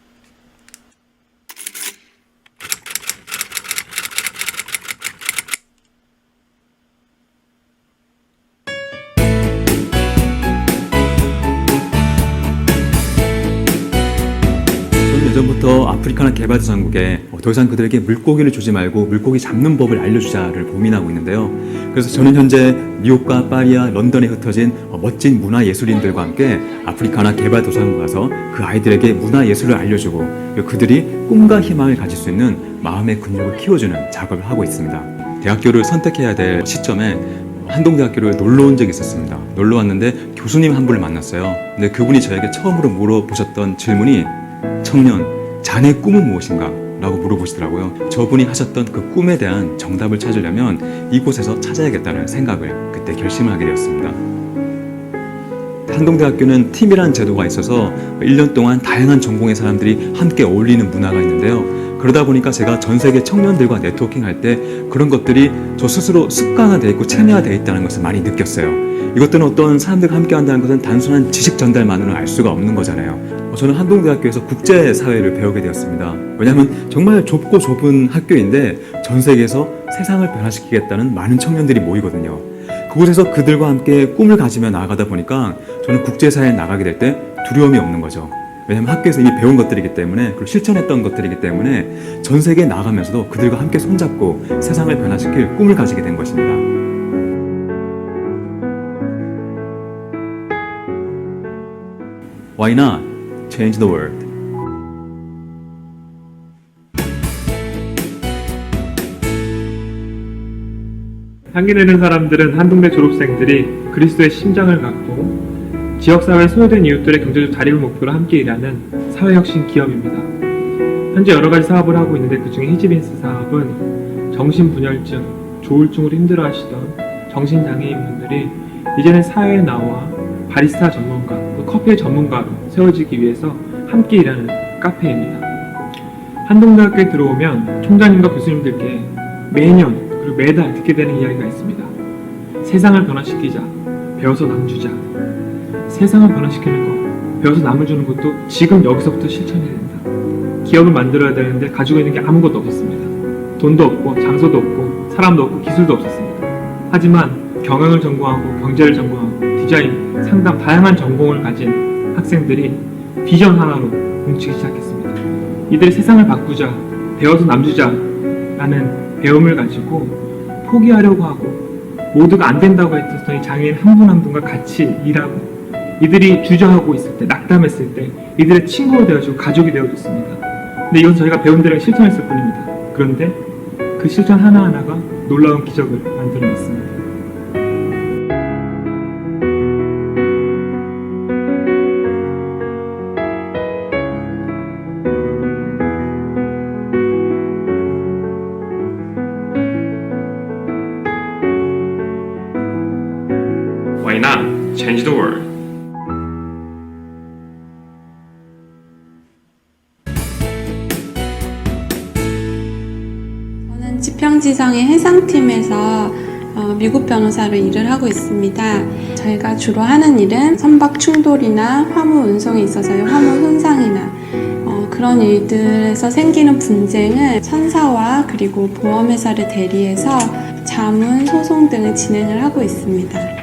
예전부터 아프리카나 개발도상국에 더 이상 그들에게 물고기를 주지 말고 물고기 잡는 법을 알려주자를 고민하고 있는데요. 그래서 저는 현재 뉴욕과 파리와 런던에 흩어진 멋진 문화예술인들과 함께 아프리카나 개발도상국 가서 그 아이들에게 문화예술을 알려주고 그들이 꿈과 희망을 가질 수 있는 마음의 근육을 키워주는 작업을 하고 있습니다. 대학교를 선택해야 될 시점에 한동대학교를 놀러 온 적이 있었습니다. 놀러 왔는데 교수님 한 분을 만났어요. 근데 그분이 저에게 처음으로 물어보셨던 질문이 청년, 자네 꿈은 무엇인가? 라고 물어보시더라고요. 저분이 하셨던 그 꿈에 대한 정답을 찾으려면 이곳에서 찾아야겠다는 생각을 그때 결심을 하게 되었습니다. 한동대학교는 팀이라는 제도가 있어서 1년 동안 다양한 전공의 사람들이 함께 어울리는 문화가 있는데요. 그러다 보니까 제가 전 세계 청년들과 네트워킹할 때 그런 것들이 저 스스로 습관화되어 있고 체내화되어 있다는 것을 많이 느꼈어요. 이것들은 어떤 사람들과 함께 한다는 것은 단순한 지식 전달만으로는 알 수가 없는 거잖아요. 저는 한동대학교에서 국제사회를 배우게 되었습니다. 왜냐하면 정말 좁고 좁은 학교인데 전 세계에서 세상을 변화시키겠다는 많은 청년들이 모이거든요. 그곳에서 그들과 함께 꿈을 가지며 나아가다 보니까 저는 국제사회에 나가게 될 때 두려움이 없는 거죠. 왜냐하면 학교에서 이미 배운 것들이기 때문에 그리고 실천했던 것들이기 때문에 전 세계에 나가면서도 그들과 함께 손잡고 세상을 변화시킬 꿈을 가지게 된 것입니다. Why not change the world? 향기되는 사람들은 한동대 졸업생들이 그리스도의 심장을 갖고 지역사회에 소외된 이웃들의 경제적 자립을 목표로 함께 일하는 사회혁신 기업입니다. 현재 여러 가지 사업을 하고 있는데 그 중에 히지빈스 사업은 정신분열증, 조울증으로 힘들어하시던 정신장애인분들이 이제는 사회에 나와 바리스타 전문가, 또 커피의 전문가로 세워지기 위해서 함께 일하는 카페입니다. 한동대학교에 들어오면 총장님과 교수님들께 매년 그리고 매달 듣게 되는 이야기가 있습니다. 세상을 변화시키자, 배워서 남 주자. 세상을 변화시키는 거, 배워서 남을 주는 것도 지금 여기서부터 실천해야 된다. 기업을 만들어야 되는데 가지고 있는 게 아무것도 없었습니다. 돈도 없고 장소도 없고 사람도 없고 기술도 없었습니다. 하지만 경영을 전공하고 경제를 전공하고 디자인, 상담 다양한 전공을 가진 학생들이 비전 하나로 뭉치기 시작했습니다. 이들이 세상을 바꾸자, 배워서 남주자 라는 배움을 가지고 포기하려고 하고 모두가 안 된다고 했던 이 장애인 한 분 한 분과 같이 일하고 이들이 주저하고 있을 때, 낙담했을 때 이들의 친구가 되어주고 가족이 되어줬습니다. 근데 이건 저희가 배운 대로 실천했을 뿐입니다. 그런데 그 실천 하나하나가 놀라운 기적을 만들어냈습니다. Why not change the world? 저는 지평지성의 해상팀에서 미국 변호사로 일을 하고 있습니다. 저희가 주로 하는 일은 선박 충돌이나 화물 운송에 있어서의 화물 손상이나 그런 일들에서 생기는 분쟁을 선사와 그리고 보험회사를 대리해서 자문, 소송 등을 진행을 하고 있습니다.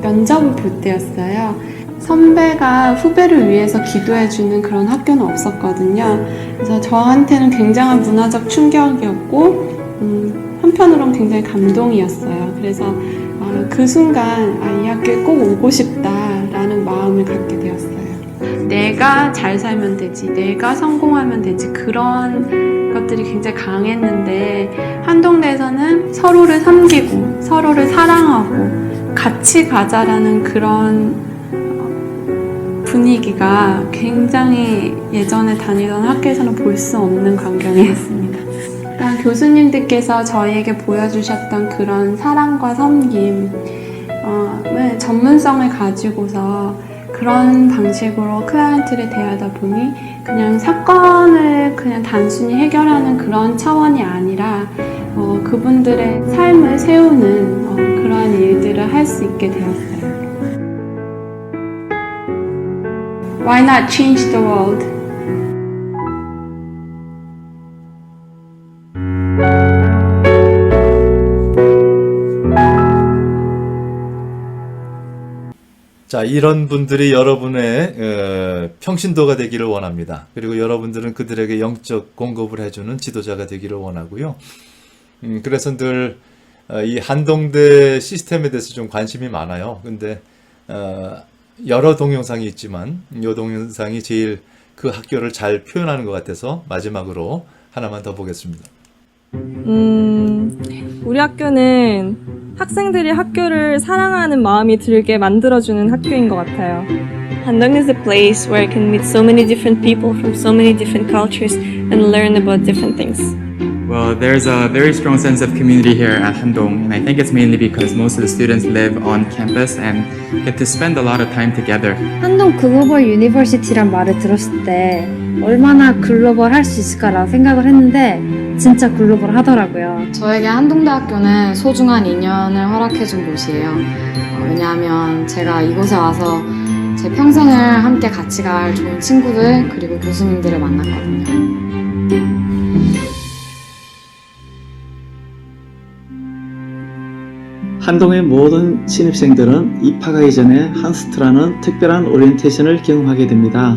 면접을 볼 때였어요. 선배가 후배를 위해서 기도해주는 그런 학교는 없었거든요. 그래서 저한테는 굉장한 문화적 충격이었고 한편으로는 굉장히 감동이었어요. 그래서 그 순간 이 학교에 꼭 오고 싶다라는 마음을 갖게 되었어요. 내가 잘 살면 되지, 내가 성공하면 되지, 그런 것들이 굉장히 강했는데 한동대에서는 서로를 섬기고 서로를 사랑하고 같이 가자라는 그런 분위기가 굉장히 예전에 다니던 학교에서는 볼 수 없는 광경이었습니다. 일단 교수님들께서 저희에게 보여주셨던 그런 사랑과 섬김을 전문성을 가지고서 그런 방식으로 클라이언트를 대하다 보니 그냥 사건을 그냥 단순히 해결하는 그런 차원이 아니라 그분들의 삶을 세우는 그러한 일들을 할 수 있게 되었어요. Why not change the world? 자, 이런 분들이 여러분의 평신도가 되기를 원합니다. 그리고 여러분들은 그들에게 영적 공급을 해주는 지도자가 되기를 원하고요. 그래서 늘 이 한동대 시스템에 대해서 좀 관심이 많아요. 근데 여러 동영상이 있지만 이 동영상이 제일 그 학교를 잘 표현하는 것 같아서 마지막으로 하나만 더 보겠습니다. 우리 학교는 학생들이 학교를 사랑하는 마음이 들게 만들어주는 학교인 것 같아요. Handong is a place where I can meet so many different people from so many different cultures and learn about different things. Well, there's a very strong sense of community here at Handong, and I think it's mainly because most of the students live on campus and get to spend a lot of time together. 한동 글로벌 유니버시티란 말을 들었을 때 얼마나 글로벌 할 수 있을까라고 생각을 했는데 진짜 글로벌 하더라고요. 저에게 한동대학교는 소중한 인연을 허락해준 곳이에요. 왜냐하면 제가 이곳에 와서 제 평생을 함께 같이 갈 좋은 친구들 그리고 교수님들을 만났거든요. 한동의 모든 신입생들은 입학하기 전에 한스트라는 특별한 오리엔테이션을 경험하게 됩니다.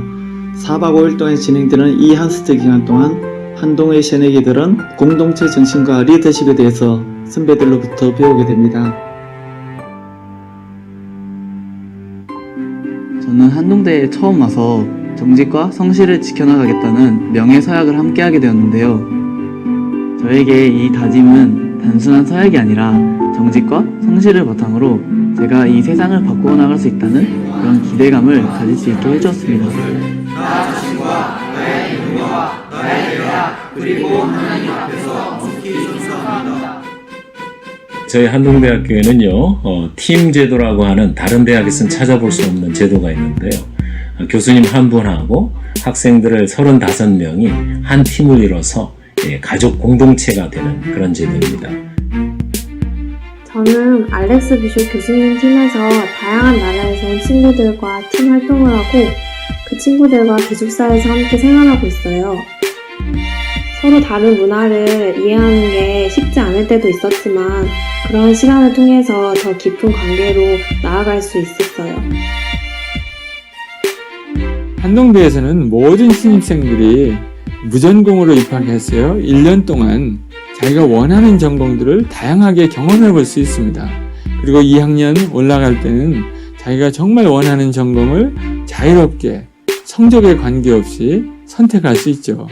4박 5일 동안 진행되는 이 한스트 기간 동안 한동의 새내기들은 공동체 정신과 리더십에 대해서 선배들로부터 배우게 됩니다. 저는 저는 한동대에 처음 와서 정직과 성실을 지켜나가겠다는 명예서약을 함께하게 되었는데요. 저에게 이 다짐은 단순한 서약이 아니라 정직과 성실을 바탕으로 제가 이 세상을 바꾸어 나갈 수 있다는 그런 기대감을 가질 수 있게 해주었습니다. 나 자신과 나의 인류와 나의 대학 그리고 하나님 앞에서 묵히 순수합니다. 저희 한동대학교에는요, 팀 제도라고 하는 다른 대학에서는 찾아볼 수 없는 제도가 있는데요. 교수님 한 분하고 학생들을 35명이 한 팀을 이뤄서 가족 공동체가 되는 그런 제도입니다. 저는 알렉스 비숍 교수님 팀에서 다양한 나라에서 온 친구들과 팀 활동을 하고 그 친구들과 기숙사에서 함께 생활하고 있어요. 서로 다른 문화를 이해하는 게 쉽지 않을 때도 있었지만 그런 시간을 통해서 더 깊은 관계로 나아갈 수 있었어요. 한동대에서는 모든 신입생들이 무전공으로 입학했어요. 1년 동안 자기가 원하는 전공들을 다양하게 경험해 볼 수 있습니다. 그리고 2학년 올라갈 때는 자기가 정말 원하는 전공을 자유롭게 성적에 관계없이 선택할 수 있죠.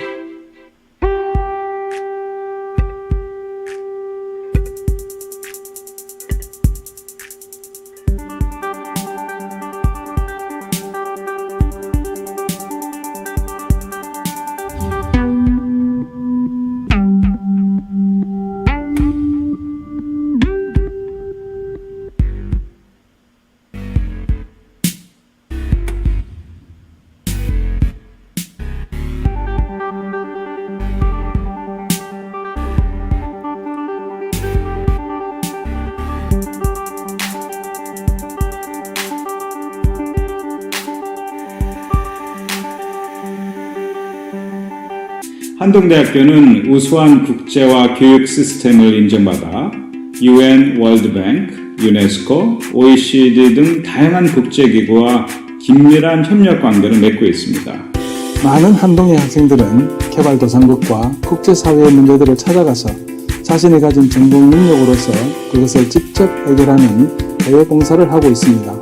한동대학교는 우수한 국제화 교육 시스템을 인정받아 UN, 월드뱅크, 유네스코, OECD 등 다양한 국제기구와 긴밀한 협력 관계를 맺고 있습니다. 많은 한동의 학생들은 개발도상국과 국제사회의 문제들을 찾아가서 자신이 가진 전공 능력으로서 그것을 직접 해결하는 해외 봉사를 하고 있습니다.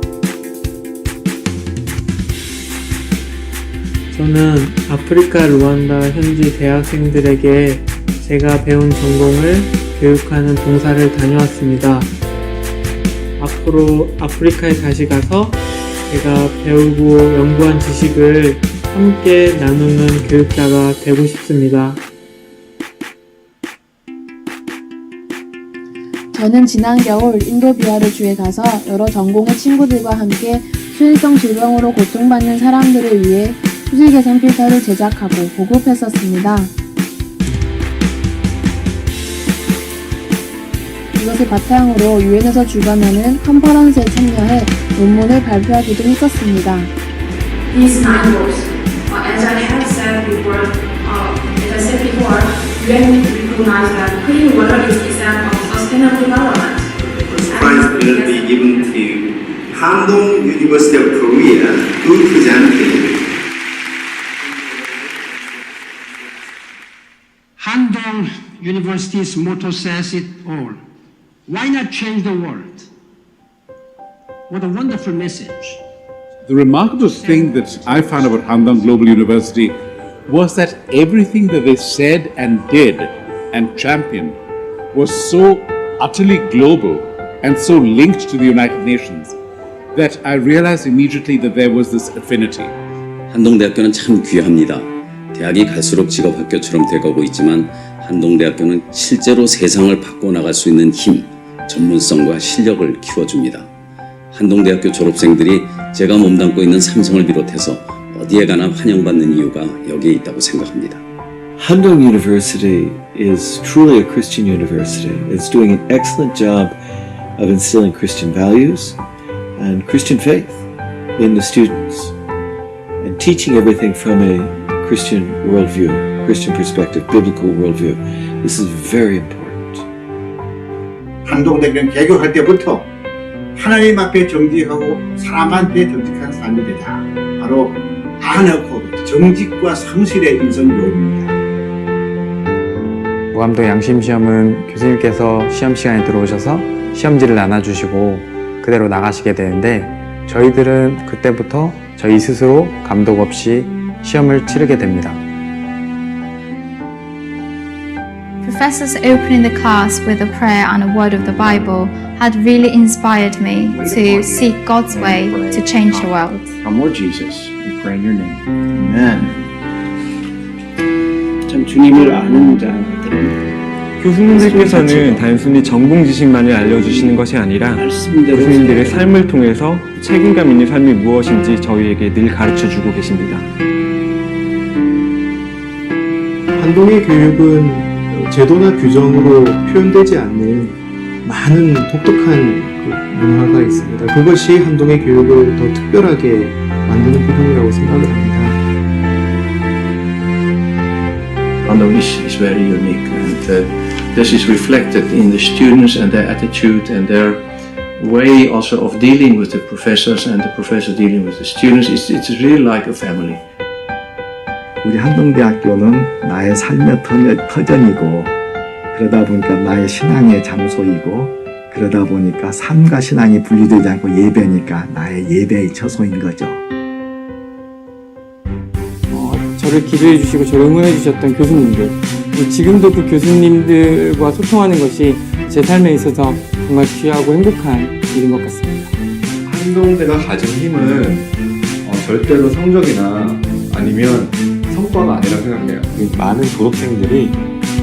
저는 아프리카 루안다 현지 대학생들에게 제가 배운 전공을 교육하는 봉사를 다녀왔습니다. 앞으로 아프리카에 다시 가서 제가 배우고 연구한 지식을 함께 나누는 교육자가 되고 싶습니다. 저는 지난 겨울 인도 비하르주에 가서 여러 전공의 친구들과 함께 수행성 질병으로 고통받는 사람들을 위해 수질 개선 필터를 제작하고 보급했었습니다. 이것을 바탕으로 유엔에서 주관하는 컨퍼런스에 참여해 논문을 발표하기도 했었습니다. These nine goals, as I said before, UN recognized that clean water is essential for sustainable development. This prize will be given to Handong University of Korea to present. Handong University's motto says it all. Why not change the world? What a wonderful message. The remarkable thing that I found about Handong Global University was that everything that they said and did and championed was so utterly global and so linked to the United Nations that I realized immediately that there was this affinity. 한동대학교는 참 귀합니다. 대학이 갈수록 직업학교처럼 돼가고 있지만 한동대학교는 실제로 세상을 바꿔나갈 수 있는 힘, 전문성과 실력을 키워줍니다. 한동대학교 졸업생들이 제가 몸담고 있는 삼성을 비롯해서 어디에 가나 환영받는 이유가 여기에 있다고 생각합니다. Handong University is truly a Christian university. It's doing an excellent job of instilling Christian values and Christian faith in the students and teaching everything from a Christian worldview, Christian perspective, biblical worldview. This is very important. 한동대교는 개교할 때부터 하나님 앞에 정직하고 사람한테 정직한 삶이 되자. 바로 아너코드, 정직과 성실의 인성교육입니다. 무암동 양심시험은 교수님께서 시험 시간에 들어오셔서 시험지를 나눠주시고 그대로 나가시게 되는데 저희들은 그때부터 저희 스스로 감독 없이 시험을 치르게 됩니다. Professors opening the class with a prayer and a word of the Bible had really inspired me to seek God's way to change the world. Our Lord Jesus, we pray in your name. Amen. 참 주님을 아는 자들은 교수님들께서는 단순히 전공 지식만을 알려주시는 것이 아니라 교수님들의 삶을 통해서 책임감 있는 삶이 무엇인지 저희에게 늘 가르쳐주고 계십니다. 한동의 교육은 제도나 규정으로 표현되지 않는 많은 독특한 문화가 있습니다. 그것이 한동의 교육을 더 특별하게 만드는 부분이라고 생각을 합니다. Handong is very unique, and this is reflected in the students and their attitude and their way also of dealing with the professors and the professors dealing with the students. It's really like a family. 우리 한동대학교는 나의 삶의 터전이고 그러다 보니까 나의 신앙의 장소이고 그러다 보니까 삶과 신앙이 분리되지 않고 예배니까 나의 예배의 처소인 거죠. 저를 기도해 주시고 저를 응원해 주셨던 교수님들, 지금도 그 교수님들과 소통하는 것이 제 삶에 있어서 정말 귀하고 행복한 일인 것 같습니다. 한동대가 가진 힘은 절대로 성적이나 아니면 성과가 아니라고 생각해요. 많은 졸업생들이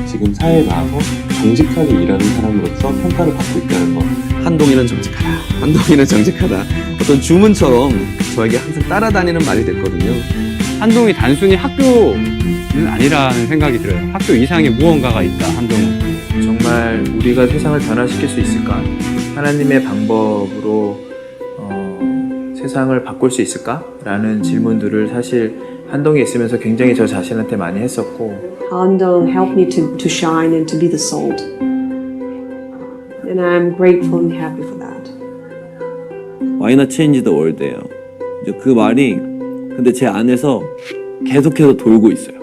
지금 사회에 나와서 정직하게 일하는 사람으로서 평가를 받고 있다는 것. 한동이는 정직하다. 한동이는 정직하다. 어떤 주문처럼 저에게 항상 따라다니는 말이 됐거든요. 한동이 단순히 학교는 아니라는 생각이 들어요. 학교 이상의 무언가가 있다, 한동은. 정말 우리가 세상을 변화시킬 수 있을까? 하나님의 방법으로 세상을 바꿀 수 있을까? 라는 질문들을 사실 한동에 있으면서 굉장히 저 자신한테 많이 했었고, Handong helped me to shine and to be the salt. And I'm grateful and happy for that. Why not change the world예요. 이제 그 말이 근데 제 안에서 계속해서 돌고 있어요.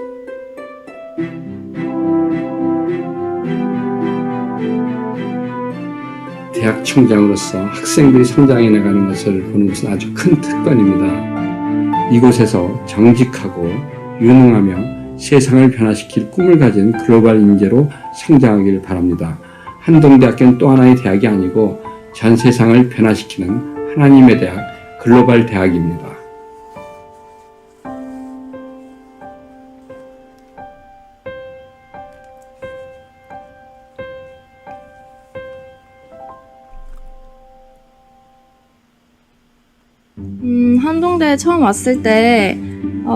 대학 총장으로서 학생들이 성장해 나가는 것을 보는 것은 아주 큰 특권입니다. 이곳에서 정직하고 유능하며 세상을 변화시킬 꿈을 가진 글로벌 인재로 성장하길 바랍니다. 한동대학교는 또 하나의 대학이 아니고 전 세상을 변화시키는 하나님의 대학, 글로벌 대학입니다. 한동대에 처음 왔을 때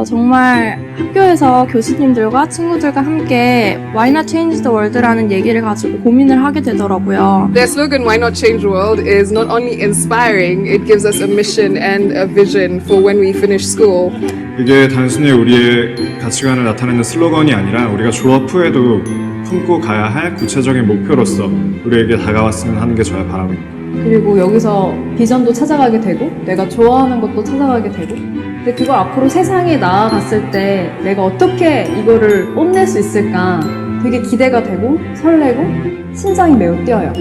정말 학교에서 교수님들과 친구들과 함께 Why not change the world라는 얘기를 가지고 고민을 하게 되더라고요. Their slogan Why not change the world is not only inspiring, it gives us a mission and a vision for when we finish school. 이게 단순히 우리의 가치관을 나타내는 슬로건이 아니라 우리가 졸업 후에도 품고 가야 할 구체적인 목표로서 우리에게 다가왔으면 하는 게 저의 바람입니다. 그리고 여기서 비전도 찾아가게 되고 내가 좋아하는 것도 찾아가게 되고, 근데 그걸 앞으로 세상에 나아갔을 때 내가 어떻게 이거를 뽐낼 수 있을까 되게 기대가 되고 설레고 심장이 매우 뛰어요.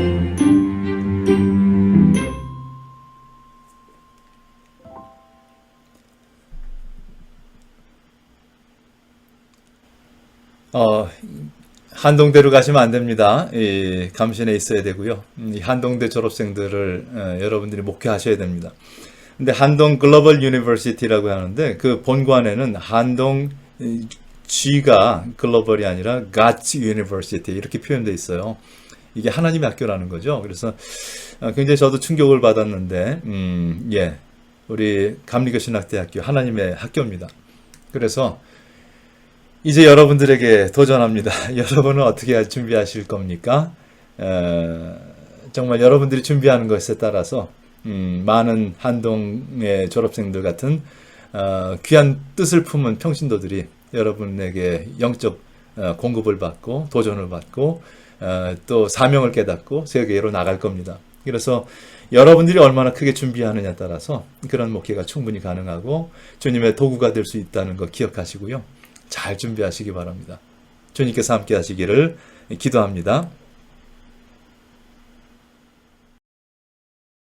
한동대로 가시면 안 됩니다. 이 감신에 있어야 되고요. 이 한동대 졸업생들을 여러분들이 목회하셔야 됩니다. 근데 한동 글로벌 유니버시티라고 하는데 그 본관에는 한동 G가 글로벌이 아니라 God's University 이렇게 표현되어 있어요. 이게 하나님의 학교라는 거죠. 그래서 굉장히 저도 충격을 받았는데 우리 감리교신학대학교 하나님의 학교입니다. 그래서 이제 여러분들에게 도전합니다. 여러분은 어떻게 준비하실 겁니까? 정말 여러분들이 준비하는 것에 따라서 많은 한동의 졸업생들 같은 귀한 뜻을 품은 평신도들이 여러분에게 영적 공급을 받고 도전을 받고 또 사명을 깨닫고 세계로 나갈 겁니다. 그래서 여러분들이 얼마나 크게 준비하느냐에 따라서 그런 목회가 충분히 가능하고 주님의 도구가 될 수 있다는 거 기억하시고요. 잘 준비하시기 바랍니다. 주님께서 함께 하시기를 기도합니다.